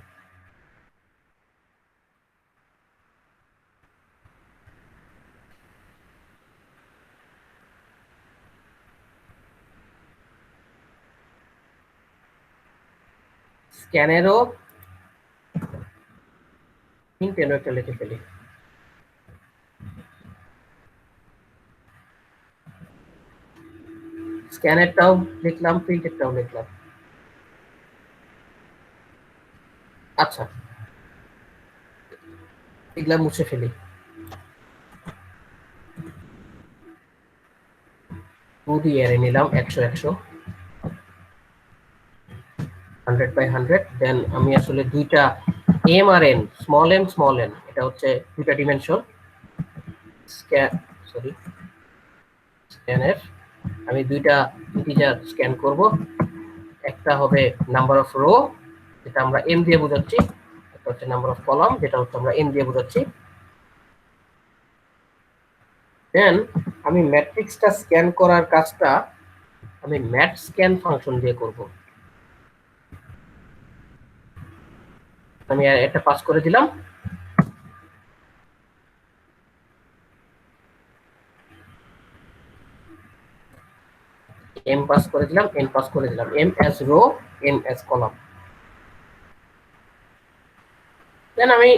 স্ক্যানেরও ইন্টেনও একটা লিখে ফেলি। স্ক্যানেরটাও লিখলাম, প্রিন্টেরটাও লিখলাম। আচ্ছা, এগুলা মুছে ফেলি। 2D অ্যারে নিলাম 100 100 100 বাই 100, দেন আমি আসলে দুইটা M R N, small N, এটা হচ্ছে দুইটা ডিমেনশন স্ক্যানের, আমি দুইটা ইন্টিজার স্ক্যান করব। একটা হবে নাম্বার অফ রো, যেটা আমরা এম দিয়ে বোঝাচ্ছি, একটা হচ্ছে নাম্বার অফ কলাম, যেটা হচ্ছে আমরা এন দিয়ে বোঝাচ্ছি। দেন আমি ম্যাট্রিক্সটা স্ক্যান করার কাজটা আমি ম্যাট স্ক্যান ফাংশন দিয়ে করব। আমি এটা পাস করে দিলাম, এম পাস করে দিলাম, এন পাস করে দিলাম, m s row, n s column. Then আমি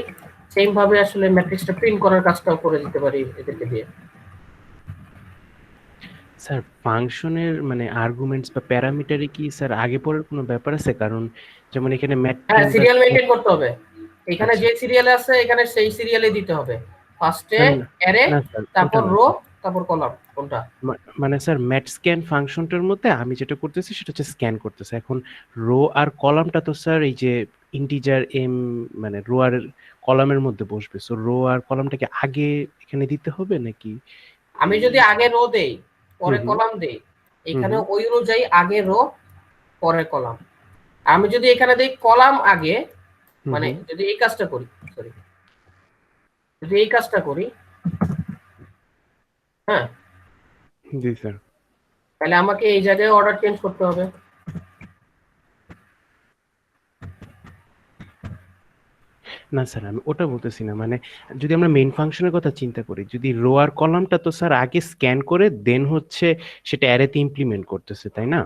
সেম ভাবে আসলে ম্যাট্রিক্সটা প্রিন্ট করার কাজটাও করে দিতে পারি এদেরকে দিয়ে। স্যার ফাংশনের মানে আর্গুমেন্টস বা প্যারামিটারে কি স্যার আগে পরের কোনো ব্যাপার আছে? কারণ যেমন এখানে হ্যাঁ, সিরিয়াল মেইনটেইন করতে হবে, এখানে আচ্ছা। যে সিরিয়ালে আছে এখানে সেই সিরিয়ালে দিতে হবে। ফার্স্টে না, অ্যারে, না স্যার, তারপর ওটা না রো, স্যার। তারপর কলাম, কোনটা? মানে স্যার ম্যাট স্ক্যান ফাংশনটার মধ্যে আমি যেটা করতেছি সেটা হচ্ছে স্ক্যান করতেছে। এখন রো আর কলামটা তো স্যার এই যে ইন্টিজার এম মানে রো আর কলামের মধ্যে বসবে, সো রো আর কলামটাকে আগে এখানে দিতে হবে নাকি? আমি যদি আগে রো দেই পরে হুম, হুম, কলাম দেই, এখানে হুম, ওই অনুযায়ী আগে রো পরে কলাম। আমি যদি এখানে দেই কলাম আগে, হুম, মানে হুম, যদি এই কাজটা করি, সরি, যদি এই কাজটা করি, হ্যাঁ, জি স্যার। তাহলে আমাকে এই জায়গায় অর্ডার চেঞ্জ করতে হবে। না স্যার, আমি ওটা বলতেছি না, মানে যদি আমরা মেইন ফাংশনের কথা চিন্তা করি, যদি রো আর কলামটা তো স্যার আগে স্ক্যান করে দেন হচ্ছে সেটা অ্যারেতে ইমপ্লিমেন্ট করতেছে, তাই না?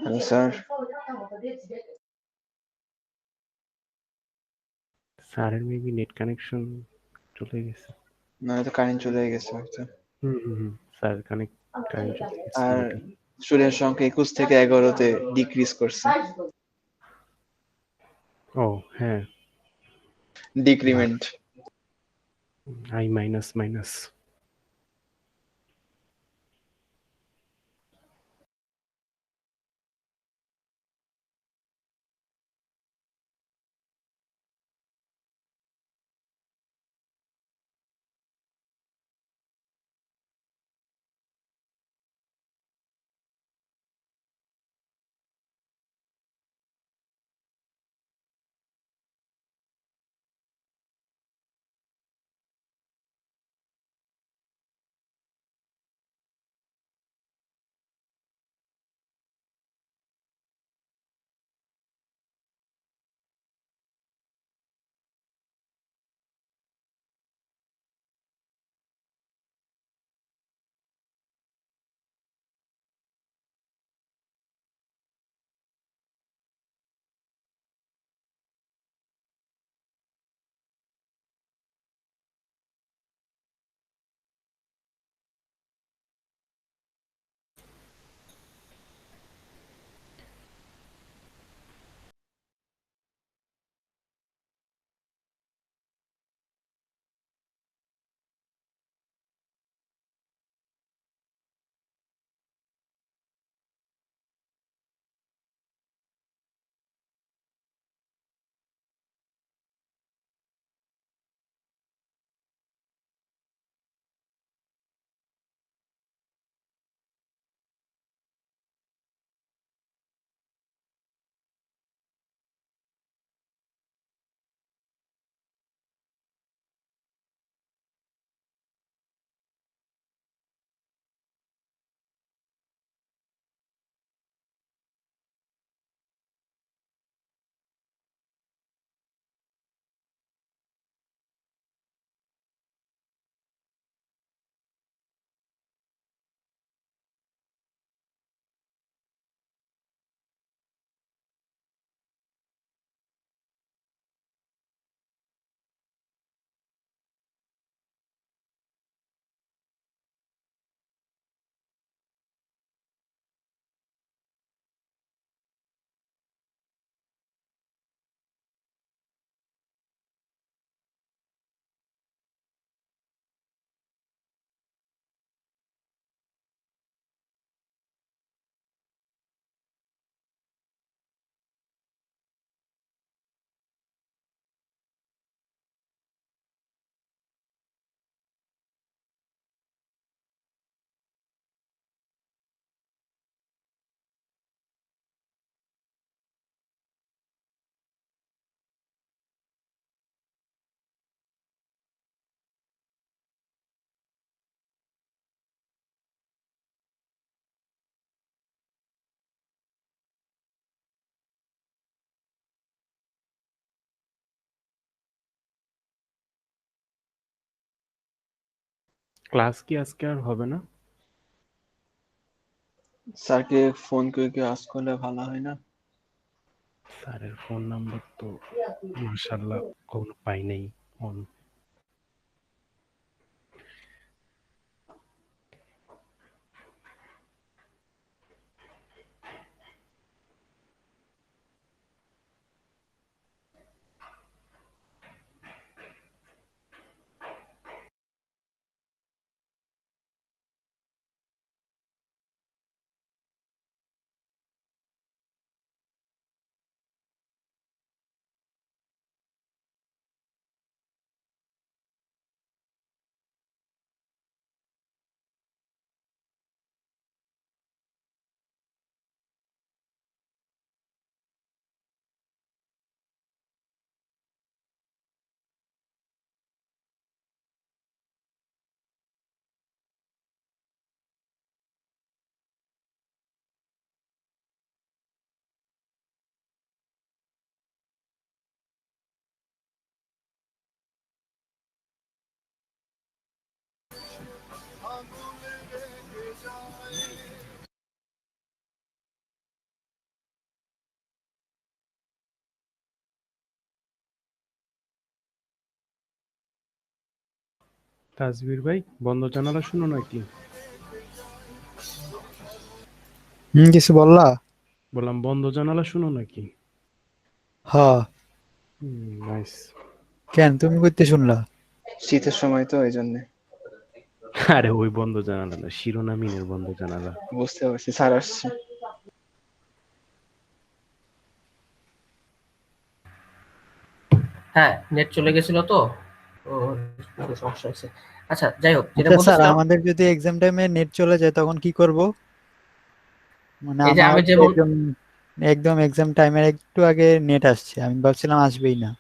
Hello sir. স্যারের মেবি নেট কানেকশন চলে গেছে। না, তো কারেন্ট চলে গেছে হয়তো। হুম, হুম, হুম, স্যার কানেক্ট চলে গেছে আর নেটে। স্টুডেন্ট সংখ্যা 21 থেকে 11-তে ডিক্রিজ করছে, ও হ্যাঁ, decrement. I minus minus. Class কি আজকে আর হবে না? স্যারকে ফোন করে কি আস্ক করলে ভালো হয় না? স্যারের ফোন নাম্বার তো মাশাআল্লাহ কখনো পাই নাই অন। তাজবীর ভাই বন্ধ জানালা শুনো নাকি? কিছু বললা? বললাম বন্ধ জানালা শুনো নাকি? হ্যাঁ। নাইস। কেন তুমি করতে শুনলা? শীতের সময় তো এই জন্য। আরে ওই বন্ধ জানালা না, শিরোনামিনের বন্ধ জানালা। বুঝতে পারছি, স্যার আসছে। হ্যাঁ, নেট চলে গেছিল তো তো একটু সমস্যা হয়েছে। আচ্ছা, যাই হোক, যেটা আচ্ছা স্যার, বলতেছিলাম, আমাদের যদি এক্সাম টাইমে নেট চলে যায় তখন কি করব? মানে এই যে আমার আমি তো যেমন একদম একদম এক্সাম টাইমের একটু আগে নেট আসছে, আমি ভাবছিলাম আসবেই না।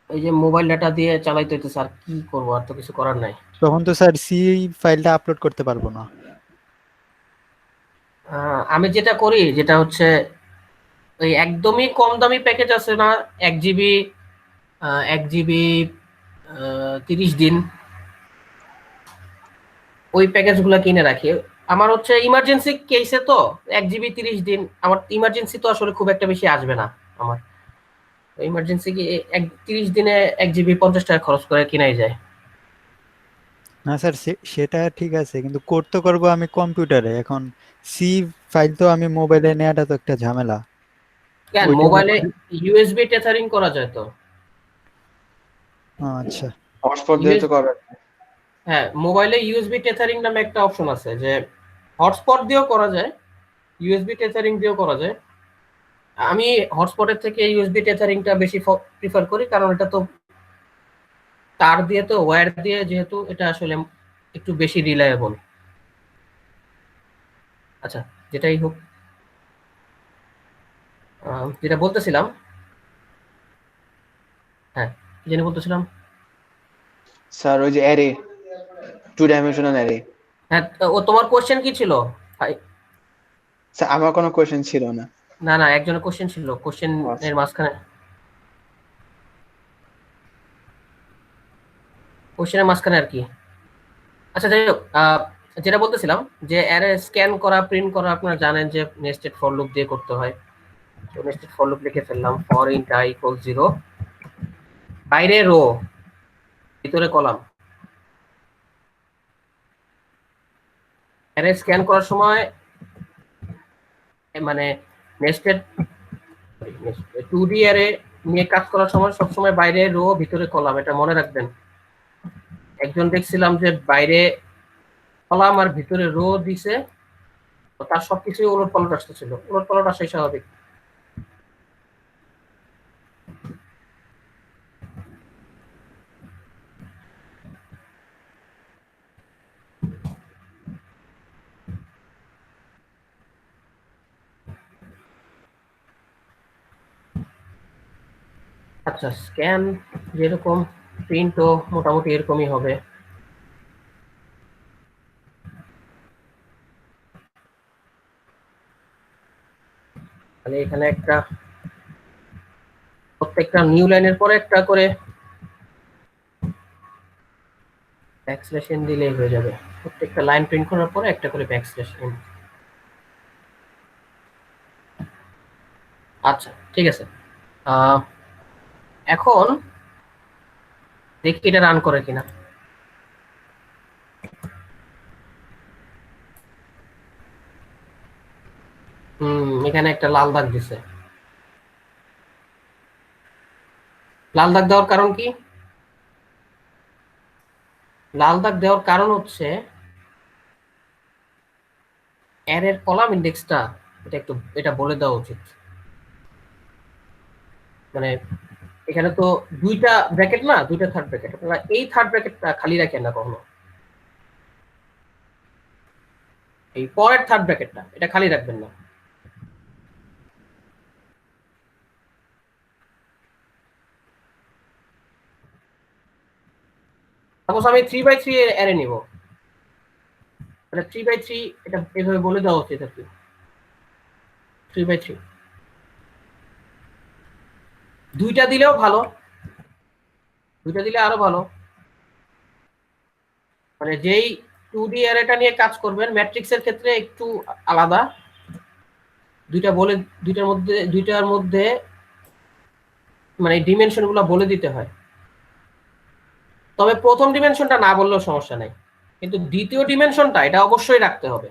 এই যে মোবাইল ডাটা দিয়ে চালাইতে হইতেছে, আর কি করবো, আর তো কিছু করার নাই। তখন তো স্যার সি ফাইলটা আপলোড করতে পারবো না। আমি যেটা করি, যেটা হচ্ছে ওই একদমই কম দামি প্যাকেজ আছে না, 1 জিবি, 1 জিবি 30 দিন, ওই প্যাকেজ গুলা কিনে রাখি। আমার হচ্ছে ইমার্জেন্সি কেসে তো 1 জিবি 30 দিন, আমার ইমার্জেন্সি তো আসলে খুব একটা বেশি আসবে না আমার। ইমার্জেন্সি কি 30 দিনে 1 জিবি 50 টাকা খরচ করে কিনাই যায়। না স্যার, সেটা ঠিক আছে, কিন্তু কোড তো করবো আমি কম্পিউটারে। এখন সি ফাইল তো আমি মোবাইলে নেওয়াটা তো একটা ঝামেলা। কেন, ওইটার মোবাইলে মধ্যে ইউএসবি টেথারিং করা যায় তো। আচ্ছা। হটস্পট দিয়ে ইউএস তো করা যায়। হ্যাঁ, মোবাইলে ইউএসবি টেথারিং নামে একটা অপশন আছে, যে হটস্পট দিয়েও করা যায়, ইউএসবি টেথারিং দিয়েও করা যায়। আমি হটস্পটের থেকে ইউএসবি টেথারিংটা বেশি প্রিফার করি, কারণ এটা তো তার দিয়ে, তো ওয়্যার দিয়ে, যেহেতু এটা আসলে একটু বেশি রিলায়েবল। আচ্ছা, যেটাই হোক, যেটা বলতেছিলাম, হ্যাঁ, কি জানি বলতেছিলাম। স্যার ওই যে অ্যারে, 2 ডাইমেনশনাল অ্যারে। হ্যাঁ, ও তোমার কোশ্চেন কি ছিল ভাই? স্যার আমার কোনো কোয়েশ্চেন ছিল না। না না, একজনের কোশ্চেন ছিল, কোশ্চেন এর মাঝখানে, কোশ্চেনের মাঝখানে আর কি। আচ্ছা, যাই হোক, যেটা বলতেছিলাম, যে অ্যারে স্ক্যান করা, প্রিন্ট করা আপনারা জানেন যে নেস্টেড ফর লুপ দিয়ে করতে হয়। তো নেস্টেড ফর লুপ লিখে ফেললাম, ফর ইন্ট i = 0, বাইরে রো, ভিতরে কলাম। অ্যারে স্ক্যান করার সময়, মানে নেস্টেড 2D অ্যারে নিয়ে কাজ করার সময় সবসময় বাইরে রো, ভিতরে কলাম, এটা মনে রাখবেন। একজন দেখছিলাম যে বাইরে কলাম আর ভিতরে রো দিছে, তো তার সবকিছুই উলট পালট আসতেছিল। উলট পালট আসাই স্বাভাবিক। আচ্ছা, স্ক্যান যেরকম, প্রিন্টও মোটামুটি এরকমই হবে। তাহলে এখানে একটা, প্রত্যেকটা নিউ লাইনের পরে একটা করে ব্যাকস্ল্যাশ এন দিলেই হয়ে যাবে। প্রত্যেকটা লাইন প্রিন্ট করার পরে একটা করে ব্যাকস্ল্যাশ এন। আচ্ছা ঠিক আছে, এখন দেখি এটা রান করে কিনা। এখানে একটা লাল দাগ দিছে। লাল দাগ দেওয়ার কারণ কি? লাল দাগ দেওয়ার কারণ হচ্ছে অ্যারের কলাম ইন্ডেক্সটা এটা বলে দেওয়া উচিত। মানে এখানে তো দুইটা ব্র্যাকেট না, দুইটা থার্ড ব্র্যাকেট, আপনারা এই থার্ড ব্র্যাকেটটা খালি রাখেন না কখনো। এই পরের থার্ড ব্র্যাকেটটা এটা খালি রাখবেন না। সাপোজ আমি 3x3 অ্যারে নিব, তাহলে 3x3 এটা এভাবে বলে দেওয়া উচিত আর কি, 3x3। দুইটা দিলেও ভালো, দুইটা দিলে আরো ভালো। মানে যেই 2D অ্যারেটা নিয়ে কাজ করবেন ম্যাট্রিক্সের ক্ষেত্রে একটু আলাদা, দুইটার মধ্যে মানে ডিমেনশনগুলো বলে দিতে হয়। তবে প্রথম ডিমেনশনটা না বললেও সমস্যা নাই, কিন্তু দ্বিতীয় ডিমেনশনটা এটা অবশ্যই রাখতে হবে।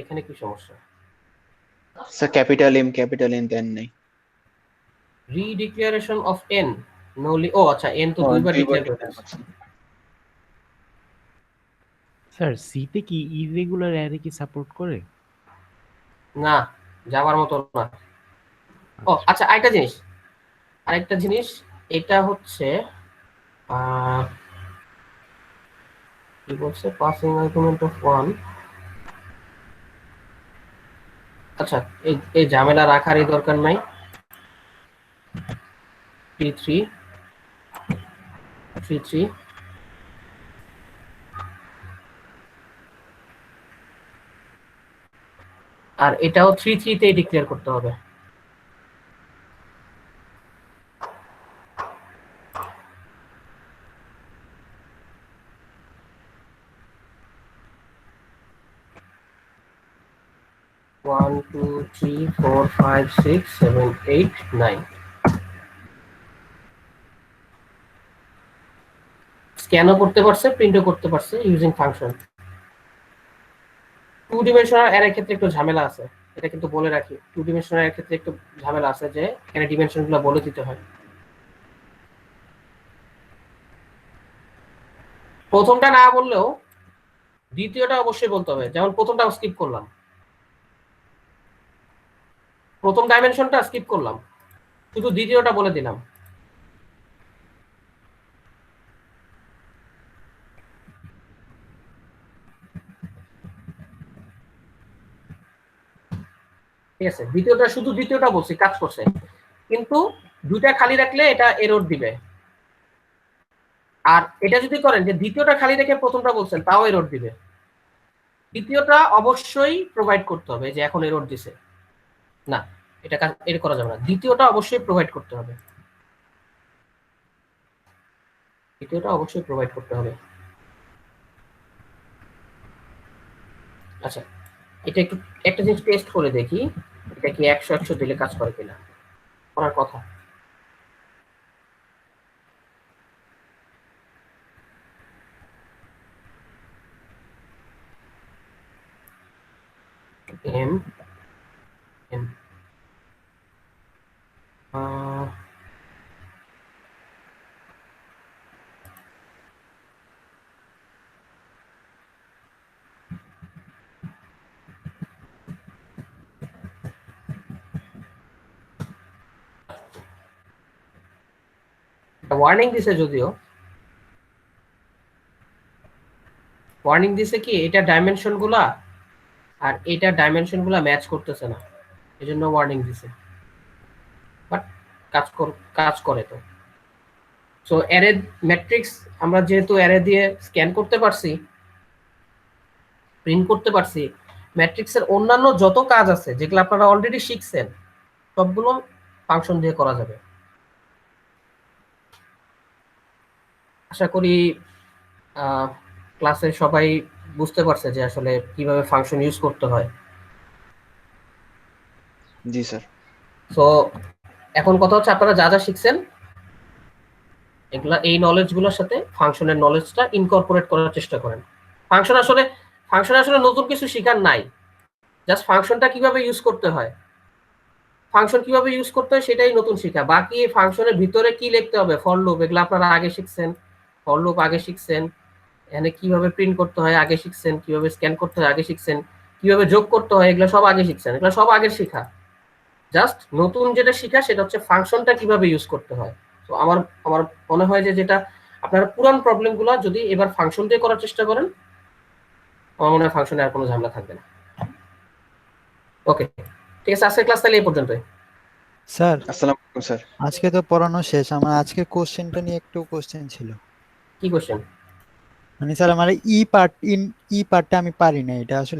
এখানে কি সমস্যা? স্যার ক্যাপিটাল এন দেন নাই। রিডিক্লারেশন অফ এন নোলি, ও আচ্ছা এন তো দুইবার ডিক্লেয়ার করতেছে। স্যার সি তে কি ইরেগুলার অ্যারে কি সাপোর্ট করে? না, যাবার মতো না। ও আচ্ছা, আরেকটা জিনিস এটা হচ্ছে কি বলছে, পাসিং আর্গুমেন্ট অফ 1। আচ্ছা, এই ঝামেলা রাখারই দরকার নাই। 3 আর এটাও 3 তেই ডিক্লেয়ার করতে হবে। One, two, three, four, five, six, seven, eight, 9. স্ক্যানও করতে পারছে, প্রিন্টও করতে পারছে ইউজিং ফাংশন। 2 ডিমেনশনাল অ্যারের ক্ষেত্রে একটু ঝামেলা আছে, এটা কিন্তু বলে রাখি। 2 ডিমেনশনাল অ্যারের ক্ষেত্রে একটু ঝামেলা আছে যে এখানে ডিমেনশনগুলো বলে দিতে হয়। প্রথমটা না বললেও দ্বিতীয়টা অবশ্যই বলতে হবে। যেমন প্রথমটা স্কিপ করলাম, প্রথম ডাইমেনশনটা স্কিপ করলাম, শুধু দ্বিতীয়টা বলে দিলাম। ঠিক আছে, শুধু দ্বিতীয়টা বলছি, কাজ করছে। কিন্তু দুইটা খালি রাখলে এটা এরর দিবে। আর এটা যদি করেন যে দ্বিতীয়টা খালি রেখে প্রথমটা বলছেন, তাও এরর দিবে। দ্বিতীয়টা অবশ্যই প্রোভাইড করতে হবে, যে এখন এরর দিছে না, এটা এর করা যাবে না। দ্বিতীয়টা অবশ্যই প্রোভাইড করতে হবে, দ্বিতীয়টা অবশ্যই প্রোভাইড করতে হবে। আচ্ছা, এটা একটা জিনিস টেস্ট করে দেখি, এটা কি 100 দিলে কাজ করে কিনা। করার কথা। এম ওয়ার্নিং দিছে, যদিও ওয়ার্নিং দিছে কি এটা ডাইমেনশন গুলা আর এটা ডাইমেনশন গুলা ম্যাচ করতেছে না, এজন্য ওয়ার্নিং দিছে। বাট কাজ করে তো। সো অ্যারে ম্যাট্রিক্স আমরা যেহেতু অ্যারে দিয়ে স্ক্যান করতে পারছি, প্রিন্ট করতে পারছি, ম্যাট্রিক্সের অন্যান্য যত কাজ আছে যেগুলো আপনারা অলরেডি শিখছেন সবগুলো ফাংশন দিয়ে করা যাবে। আশা করি ক্লাসে সবাই বুঝতে পারছে যে আসলে কিভাবে ফাংশন ইউজ করতে হয়। জি স্যার। সো এখন কথা হচ্ছে আপনারা যা যা শিখছেন এগুলা এই নলেজগুলোর সাথে ফাংশনের নলেজটা ইনকর্পোরেট করার চেষ্টা করেন। ফাংশন আসলে নতুন কিছু শেখার নাই, জাস্ট ফাংশনটা কিভাবে ইউজ করতে হয়, ফাংশন কিভাবে ইউজ করতে হয় সেটাই নতুন শেখা। বাকি ফাংশনের ভিতরে কি লিখতে হবে, ফর লুপ, এগুলো আপনারা আগে শিখছেন, ফর লুপ আগে শিখছেন, এখানে কিভাবে প্রিন্ট করতে হয় আগে শিখছেন, কিভাবে স্ক্যান করতে হয় আগে শিখছেন, কিভাবে যোগ করতে হয় এগুলো সব আগে শিখছেন, এগুলো সব আগের শেখা। জাস্ট নতুন যেটা শেখা সেটা হচ্ছে ফাংশনটা কিভাবে ইউজ করতে হয়। তো আমার আমার মনে হয় যে যেটা আপনার পুরান প্রবলেমগুলো যদি এবার ফাংশন দিয়ে করার চেষ্টা করেন, আমার মনে হয় ফাংশনে আর কোনো ঝামেলা থাকবে না। ওকে, ঠিক আছে, আজকের ক্লাস তাহলে এই পর্যন্তই। স্যার আসসালামু আলাইকুম স্যার। আজকে তো পড়ানো শেষ, আমার আজকে কোশ্চেনটা নিয়ে একটু কোশ্চেন ছিল। কি কোশ্চেন? মানে স্যার আমার ই পার্টটা আমি পারি না, এটা আসলে